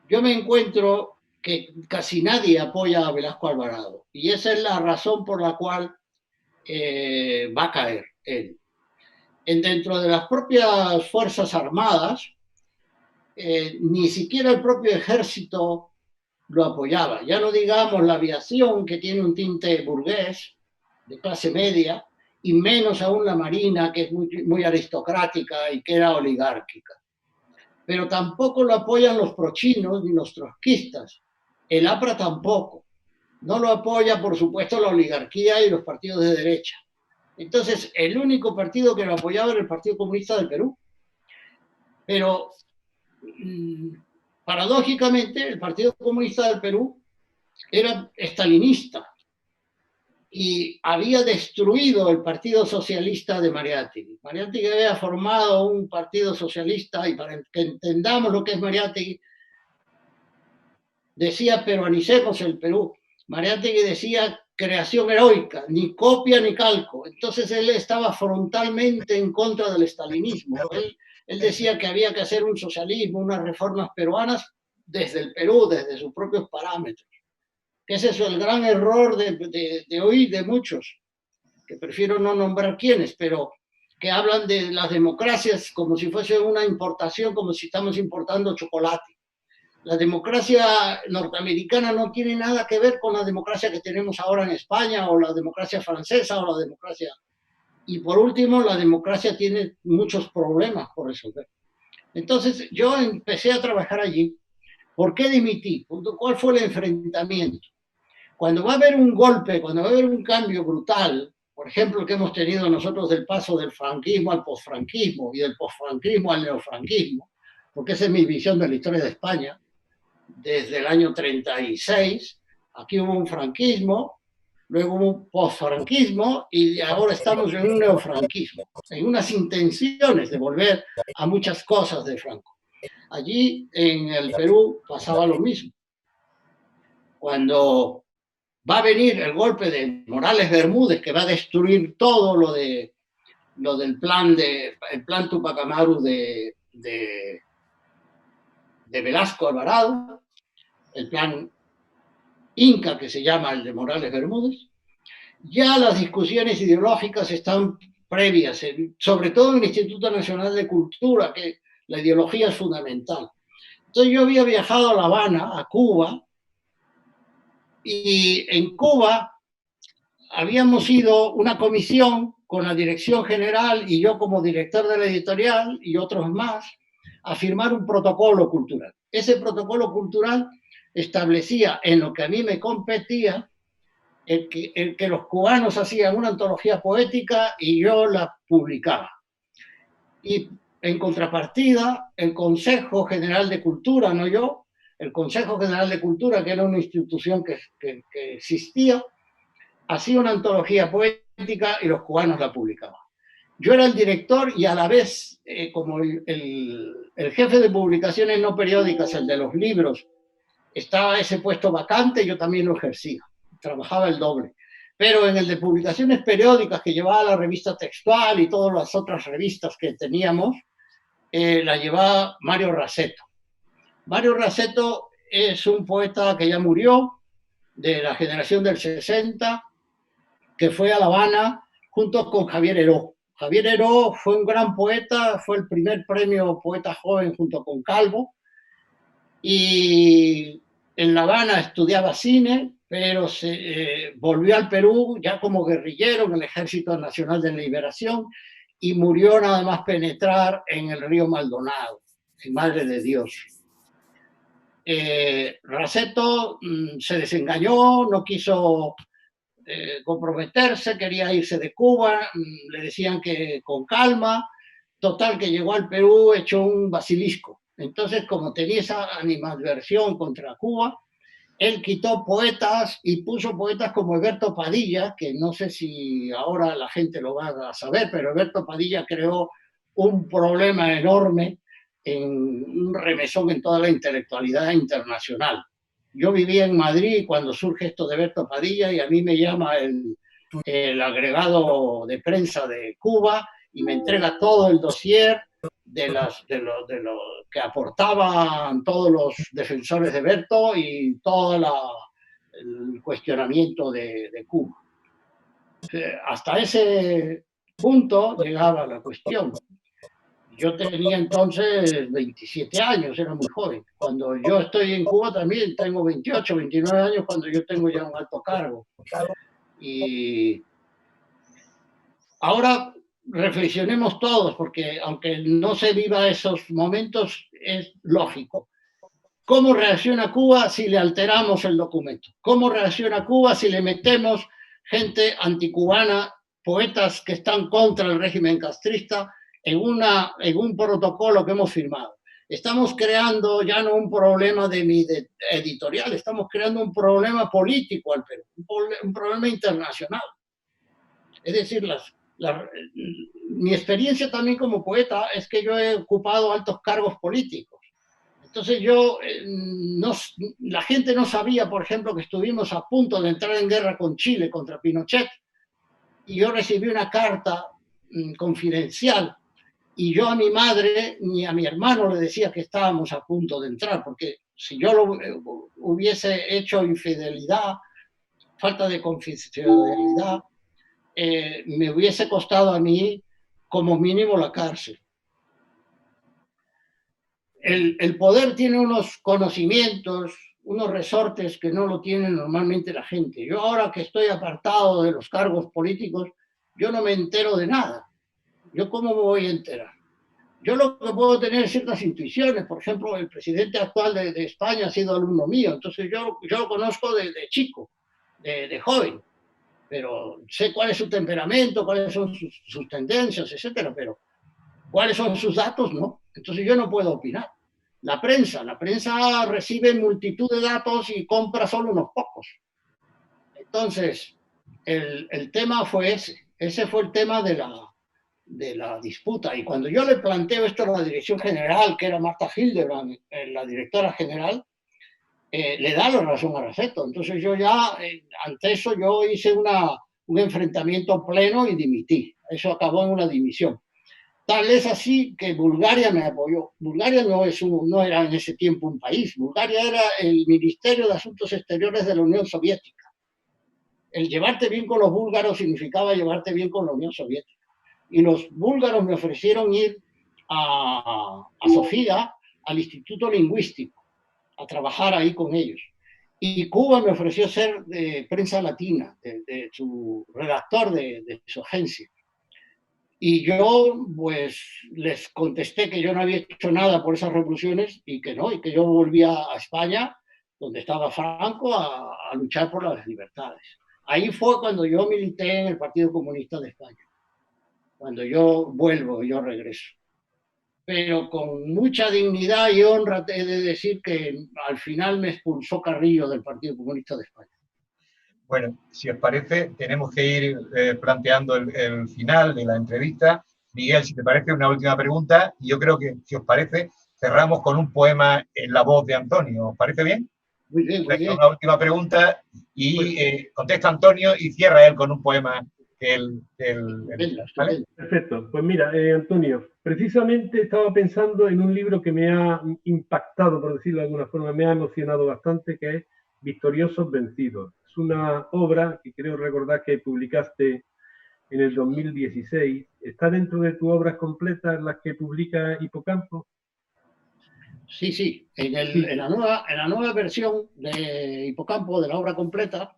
yo me encuentro que casi nadie apoya a Velasco Alvarado. Y esa es la razón por la cual va a caer él. Dentro de las propias Fuerzas Armadas, ni siquiera el propio ejército lo apoyaba. Ya no digamos la aviación, que tiene un tinte burgués, de clase media, y menos aún la Marina, que es muy aristocrática y que era oligárquica. Pero tampoco lo apoyan los prochinos ni los trotskistas. El APRA tampoco. No lo apoya, por supuesto, la oligarquía y los partidos de derecha. Entonces, el único partido que lo apoyaba era el Partido Comunista del Perú. Pero, paradójicamente, el Partido Comunista del Perú era estalinista y había destruido el Partido Socialista de Mariátegui. Mariátegui había formado un partido socialista, y para que entendamos lo que es Mariátegui, decía peruanicemos el Perú. Mariátegui decía creación heroica, ni copia ni calco. Entonces él estaba frontalmente en contra del estalinismo. Él decía que había que hacer un socialismo, unas reformas peruanas desde el Perú, desde sus propios parámetros. ¿Qué es eso? El gran error de hoy de muchos, que prefiero no nombrar quiénes, pero que hablan de las democracias como si fuese una importación, como si estamos importando chocolate. La democracia norteamericana no tiene nada que ver con la democracia que tenemos ahora en España, o la democracia francesa, o la democracia... Y por último, la democracia tiene muchos problemas por resolver. Entonces, yo empecé a trabajar allí. ¿Por qué dimití? ¿Cuál fue el enfrentamiento? Cuando va a haber un golpe, cuando va a haber un cambio brutal, por ejemplo, que hemos tenido nosotros del paso del franquismo al posfranquismo y del posfranquismo al neofranquismo, porque esa es mi visión de la historia de España, desde el año 36, aquí hubo un franquismo, luego hubo un posfranquismo y ahora estamos en un neofranquismo, en unas intenciones de volver a muchas cosas de Franco. Allí en el Perú pasaba lo mismo. Cuando va a venir el golpe de Morales Bermúdez, que va a destruir todo lo del plan Tupac Amaru de Velasco Alvarado, el plan Inca, que se llama el de Morales Bermúdez. Ya las discusiones ideológicas están previas, sobre todo en el Instituto Nacional de Cultura, que la ideología es fundamental. Entonces yo había viajado a La Habana, a Cuba, y en Cuba habíamos ido una comisión con la dirección general y yo como director de la editorial y otros más a firmar un protocolo cultural. Ese protocolo cultural establecía en lo que a mí me competía el que los cubanos hacían una antología poética y yo la publicaba. Y en contrapartida, el Consejo General de Cultura, no yo, el Consejo General de Cultura, que era una institución que existía, hacía una antología poética y los cubanos la publicaban. Yo era el director y a la vez, como el jefe de publicaciones no periódicas, el de los libros, estaba ese puesto vacante, yo también lo ejercía, trabajaba el doble. Pero en el de publicaciones periódicas, que llevaba la revista Textual y todas las otras revistas que teníamos, la llevaba Mario Raceto. Mario Raceto es un poeta que ya murió, de la generación del 60, que fue a La Habana junto con Javier Heró. Javier Heró fue un gran poeta, fue el primer premio poeta joven junto con Calvo, y en La Habana estudiaba cine, pero volvió al Perú ya como guerrillero en el Ejército Nacional de Liberación y murió nada más penetrar en el río Maldonado, en Madre de Dios. Raceto se desengañó, no quiso comprometerse, quería irse de Cuba, le decían que con calma, total que llegó al Perú hecho un basilisco. Entonces, como tenía esa animadversión contra Cuba, él quitó poetas y puso poetas como Alberto Padilla, que no sé si ahora la gente lo va a saber, pero Alberto Padilla creó un problema enorme, un remesón en toda la intelectualidad internacional. Yo vivía en Madrid cuando surge esto de Alberto Padilla y a mí me llama el agregado de prensa de Cuba y me entrega todo el dossier de lo que aportaban todos los defensores de Berto y todo el cuestionamiento de Cuba. Hasta ese punto llegaba la cuestión. Yo tenía entonces 27 años, era muy joven. Cuando yo estoy en Cuba también tengo 28, 29 años cuando yo tengo ya un alto cargo. Y ahora reflexionemos todos, porque aunque no se viva esos momentos, es lógico. ¿Cómo reacciona Cuba si le alteramos el documento? ¿Cómo reacciona Cuba si le metemos gente anticubana, poetas que están contra el régimen castrista, en un protocolo que hemos firmado? Estamos creando ya no un problema de editorial, estamos creando un problema político al Perú, un problema internacional. Es decir, mi experiencia también como poeta es que yo he ocupado altos cargos políticos. Entonces la gente no sabía, por ejemplo, que estuvimos a punto de entrar en guerra con Chile contra Pinochet y yo recibí una carta confidencial y yo a mi madre ni a mi hermano le decía que estábamos a punto de entrar, porque si yo hubiese hecho infidelidad, falta de confidencialidad, me hubiese costado a mí como mínimo la cárcel. El poder tiene unos conocimientos, unos resortes que no lo tiene normalmente la gente. Yo ahora que estoy apartado de los cargos políticos, yo no me entero de nada. ¿Yo cómo me voy a enterar? Yo lo que puedo tener ciertas intuiciones, por ejemplo, el presidente actual de España ha sido alumno mío, entonces yo lo conozco de chico, de joven, pero sé cuál es su temperamento, cuáles son sus tendencias, etcétera, pero cuáles son sus datos, no. Entonces yo no puedo opinar. La prensa recibe multitud de datos y compra solo unos pocos. Entonces, el tema fue ese fue el tema de la disputa. Y cuando yo le planteo esto a la dirección general, que era Marta Hildebrand, la directora general, le da la razón a Raceto. Entonces yo ya, ante eso, yo hice un enfrentamiento pleno y dimití. Eso acabó en una dimisión. Tal es así que Bulgaria me apoyó. Bulgaria no era en ese tiempo un país. Bulgaria era el Ministerio de Asuntos Exteriores de la Unión Soviética. El llevarte bien con los búlgaros significaba llevarte bien con la Unión Soviética. Y los búlgaros me ofrecieron ir a Sofía, al Instituto Lingüístico, a trabajar ahí con ellos. Y Cuba me ofreció ser de prensa latina, de su redactor de su agencia. Y yo, pues, les contesté que yo no había hecho nada por esas revoluciones y que no, y que yo volvía a España, donde estaba Franco, a luchar por las libertades. Ahí fue cuando yo milité en el Partido Comunista de España, cuando yo vuelvo, yo regreso. Pero con mucha dignidad y honra he de decir que al final me expulsó Carrillo del Partido Comunista de España. Bueno, si os parece, tenemos que ir planteando el final de la entrevista. Miguel, si te parece, una última pregunta. Y yo creo que, si os parece, cerramos con un poema en la voz de Antonio. ¿Os parece bien? Muy bien, muy bien. Una última pregunta y contesta Antonio y cierra él con un poema. ¿Vale? Perfecto. Pues mira, Antonio, precisamente estaba pensando en un libro que me ha impactado, por decirlo de alguna forma, me ha emocionado bastante, que es Victoriosos Vencidos. Es una obra que creo recordar que publicaste en el 2016. ¿Está dentro de tus obras completas las que publica Hipocampo? Sí, sí. Sí. En la nueva versión de Hipocampo, de la obra completa,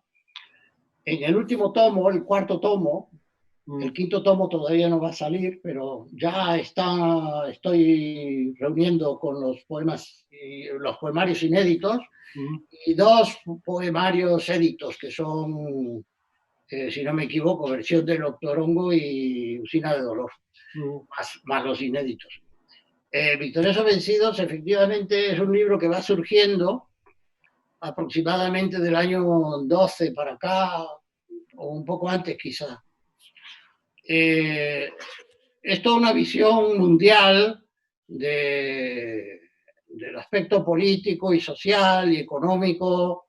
en el último tomo, el cuarto tomo, el quinto tomo todavía no va a salir, pero ya estoy reuniendo con los poemas, los poemarios inéditos y dos poemarios éditos que son, si no me equivoco, versión del Octorongo y Usina de Dolor, más los inéditos. Victoriosos Vencidos efectivamente es un libro que va surgiendo aproximadamente del año 12 para acá, o un poco antes quizá. Es toda una visión mundial del aspecto político y social y económico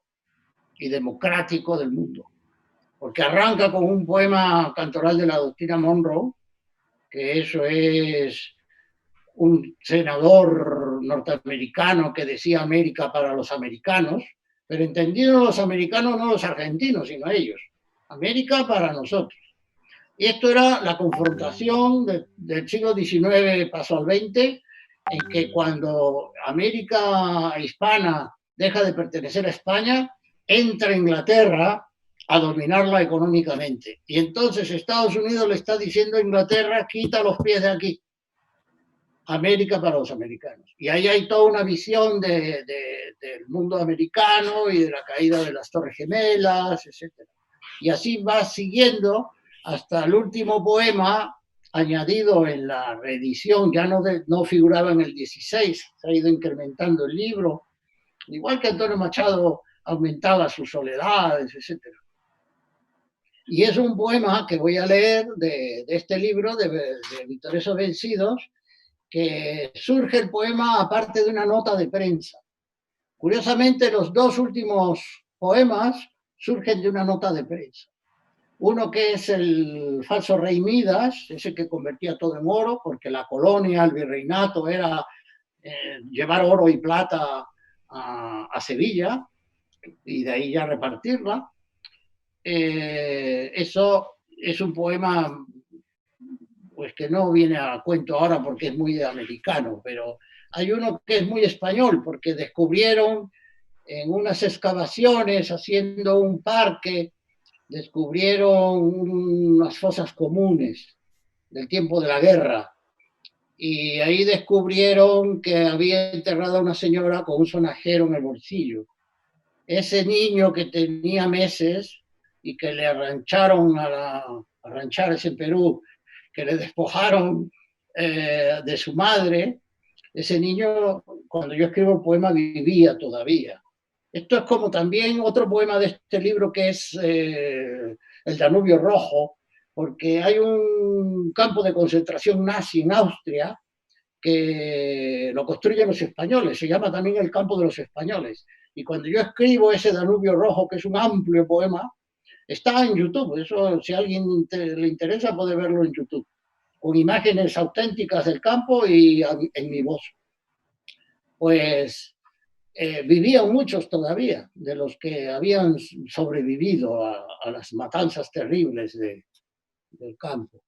y democrático del mundo. Porque arranca con un poema cantoral de la doctrina Monroe, que eso es un senador norteamericano que decía América para los americanos, pero entendido los americanos, no los argentinos, sino ellos. América para nosotros. Y esto era la confrontación del siglo XIX paso al XX, en que cuando América hispana deja de pertenecer a España, entra Inglaterra a dominarla económicamente. Y entonces Estados Unidos le está diciendo a Inglaterra, quita los pies de aquí. América para los americanos. Y ahí hay toda una visión del mundo americano y de la caída de las Torres Gemelas, etc. Y así va siguiendo hasta el último poema añadido en la reedición, ya no figuraba en el 16, se ha ido incrementando el libro, igual que Antonio Machado aumentaba sus soledades, etc. Y es un poema que voy a leer de este libro de Victoriosos Vencidos, que surge el poema aparte de una nota de prensa. Curiosamente, los dos últimos poemas surgen de una nota de prensa. Uno que es el falso rey Midas, ese que convertía todo en oro, porque la colonia, el virreinato, era llevar oro y plata a Sevilla y de ahí ya repartirla. Eso es un poema pues que no viene a cuento ahora porque es muy americano, pero hay uno que es muy español porque descubrieron en unas excavaciones haciendo un parque, descubrieron unas fosas comunes del tiempo de la guerra y ahí descubrieron que había enterrado a una señora con un sonajero en el bolsillo. Ese niño que tenía meses y que le arrancharon arranchares en Perú, que le despojaron de su madre, ese niño, cuando yo escribo el poema, vivía todavía. Esto es como también otro poema de este libro que es El Danubio Rojo, porque hay un campo de concentración nazi en Austria que lo construyen los españoles, se llama también el campo de los españoles. Y cuando yo escribo ese Danubio Rojo, que es un amplio poema, está en YouTube, eso si a alguien le interesa puede verlo en YouTube, con imágenes auténticas del campo y en mi voz. Pues vivían muchos todavía de los que habían sobrevivido a las matanzas terribles del campo.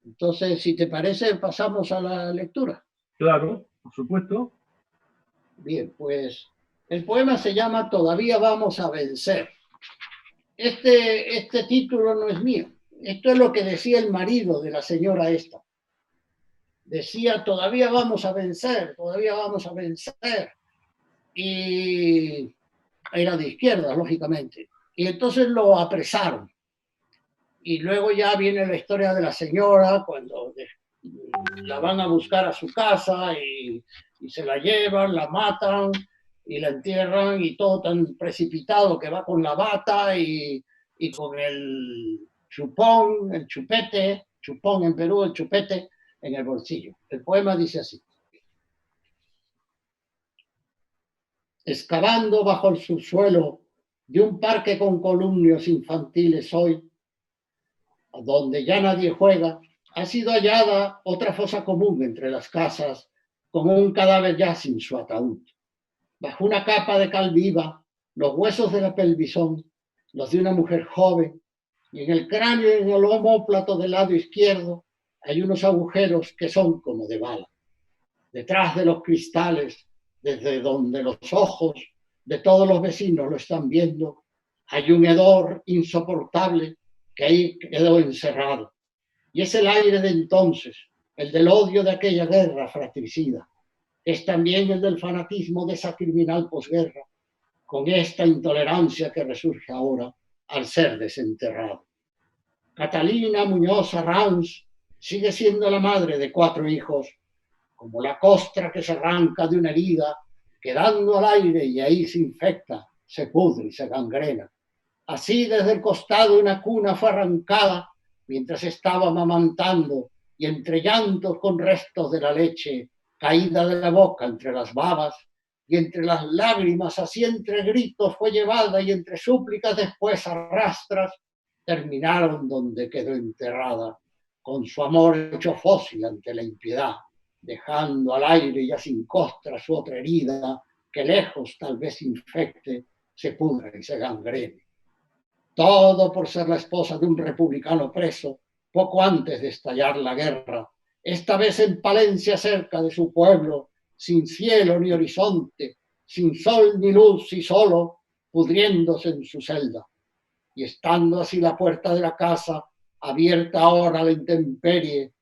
Entonces, si te parece, pasamos a la lectura. Claro, por supuesto. Bien, pues el poema se llama Todavía vamos a vencer. Este título no es mío. Esto es lo que decía el marido de la señora esta. Decía, todavía vamos a vencer, todavía vamos a vencer. Y era de izquierda, lógicamente. Y entonces lo apresaron. Y luego ya viene la historia de la señora, cuando la van a buscar a su casa y se la llevan, la matan y la entierran y todo tan precipitado que va con la bata y con el chupón, el chupete, chupón en Perú, el chupete en el bolsillo. El poema dice así. Excavando bajo el subsuelo de un parque con columnios infantiles hoy, donde ya nadie juega, ha sido hallada otra fosa común entre las casas, con un cadáver ya sin su ataúd. Bajo una capa de cal viva, los huesos de la pelvisón, los de una mujer joven, Y en el cráneo y en el omóplato del lado izquierdo hay unos agujeros que son como de bala. Detrás de los cristales, desde donde los ojos de todos los vecinos lo están viendo, hay un hedor insoportable que ahí quedó encerrado. Y es el aire de entonces, el del odio de aquella guerra fratricida. Es también el del fanatismo de esa criminal posguerra, con esta intolerancia que resurge ahora al ser desenterrado. Catalina Muñoz Arranz sigue siendo la madre de 4 hijos, como la costra que se arranca de una herida, quedando al aire y ahí se infecta, se pudre y se gangrena. Así desde el costado una cuna fue arrancada mientras estaba amamantando y entre llantos con restos de la leche caída de la boca entre las babas y entre las lágrimas, así entre gritos fue llevada y entre súplicas después arrastras, terminaron donde quedó enterrada, con su amor hecho fósil ante la impiedad, dejando al aire ya sin costra su otra herida, que lejos tal vez infecte, se pudra y se gangrene. Todo por ser la esposa de un republicano preso, poco antes de estallar la guerra, esta vez en Palencia cerca de su pueblo, sin cielo ni horizonte, sin sol ni luz y solo, pudriéndose en su celda. Y estando así la puerta de la casa, abierta ahora a la intemperie,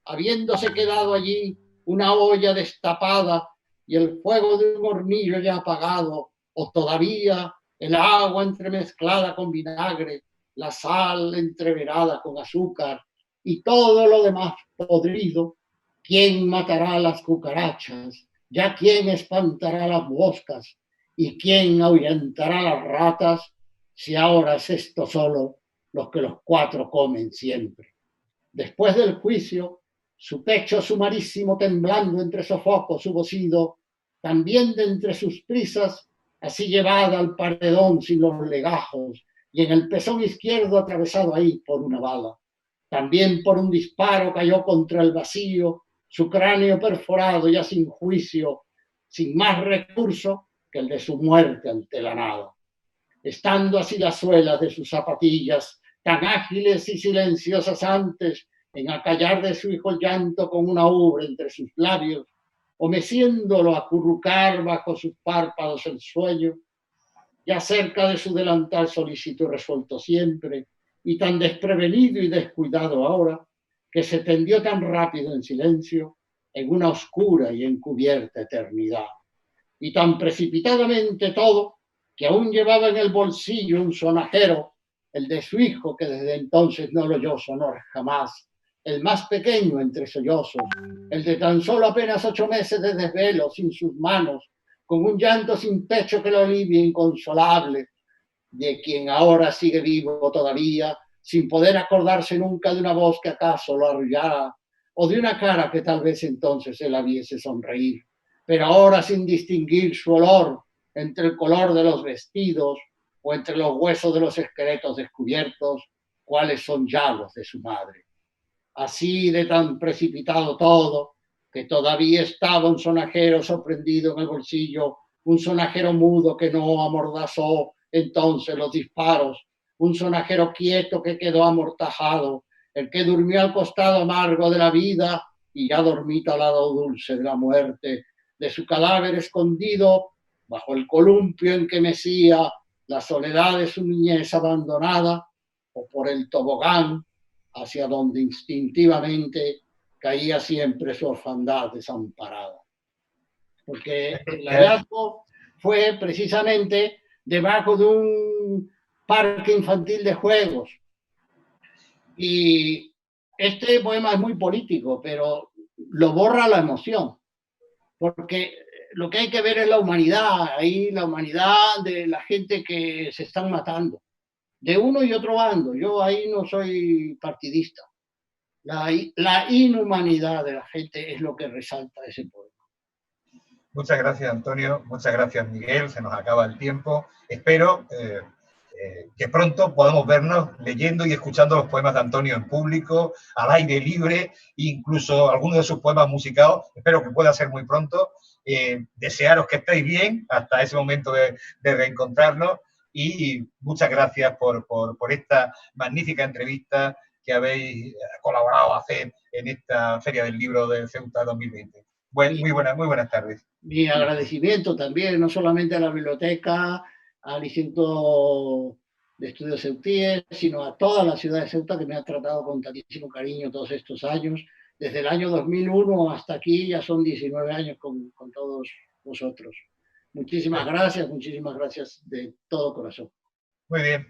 habiéndose quedado allí una olla destapada y el fuego de un hornillo ya apagado, o todavía el agua entremezclada con vinagre, la sal entreverada con azúcar y todo lo demás podrido, ¿quién matará a las cucarachas? ¿Ya quién espantará las moscas? ¿Y quién ahuyentará las ratas? Si ahora es esto solo lo que los 4 comen siempre. Después del juicio, su pecho sumarísimo temblando entre sofocos su bocido, también de entre sus prisas, así llevada al paredón sin los legajos, y en el pezón izquierdo atravesado ahí por una bala. También por un disparo cayó contra el vacío, su cráneo perforado ya sin juicio, sin más recurso que el de su muerte ante la nada. Estando así las suelas de sus zapatillas, tan ágiles y silenciosas antes, en acallar de su hijo el llanto con una ubre entre sus labios, o meciéndolo acurrucar bajo sus párpados el sueño, ya cerca de su delantal solícito y resuelto siempre, y tan desprevenido y descuidado ahora, que se tendió tan rápido en silencio en una oscura y encubierta eternidad. Y tan precipitadamente todo, que aún llevaba en el bolsillo un sonajero, el de su hijo, que desde entonces no lo oyó sonar jamás, el más pequeño entre sollozos, el de tan solo apenas 8 meses de desvelo sin sus manos, con un llanto sin pecho que lo alivie inconsolable, de quien ahora sigue vivo todavía, sin poder acordarse nunca de una voz que acaso lo arrullara, o de una cara que tal vez entonces él viese sonreír, pero ahora sin distinguir su olor entre el color de los vestidos o entre los huesos de los esqueletos descubiertos, cuáles son ya los de su madre. Así de tan precipitado todo, que todavía estaba un sonajero sorprendido en el bolsillo, un sonajero mudo que no amordazó entonces los disparos, un sonajero quieto que quedó amortajado, el que durmió al costado amargo de la vida y ya dormita al lado dulce de la muerte, de su cadáver escondido bajo el columpio en que mecía la soledad de su niñez abandonada, o por el tobogán hacia donde instintivamente caía siempre su orfandad desamparada. Porque el hallazgo fue precisamente debajo de un parque infantil de juegos. Y este poema es muy político, pero lo borra la emoción, porque lo que hay que ver es la humanidad, ahí la humanidad de la gente que se están matando, de uno y otro bando. Yo ahí no soy partidista. La inhumanidad de la gente es lo que resalta ese poema. Muchas gracias, Antonio. Muchas gracias, Miguel. Se nos acaba el tiempo. Espero que pronto podamos vernos leyendo y escuchando los poemas de Antonio en público, al aire libre, incluso algunos de sus poemas musicados. Espero que pueda ser muy pronto. Desearos que estéis bien hasta ese momento de reencontrarnos. y muchas gracias por esta magnífica entrevista que habéis colaborado a hacer en esta Feria del Libro de Ceuta 2020. Muy buenas tardes. Mi agradecimiento también, no solamente a la biblioteca, al Instituto de Estudios Ceutíes, sino a toda la ciudad de Ceuta, que me ha tratado con tantísimo cariño todos estos años. Desde el año 2001 hasta aquí ya son 19 años con todos vosotros. Muchísimas gracias de todo corazón. Muy bien.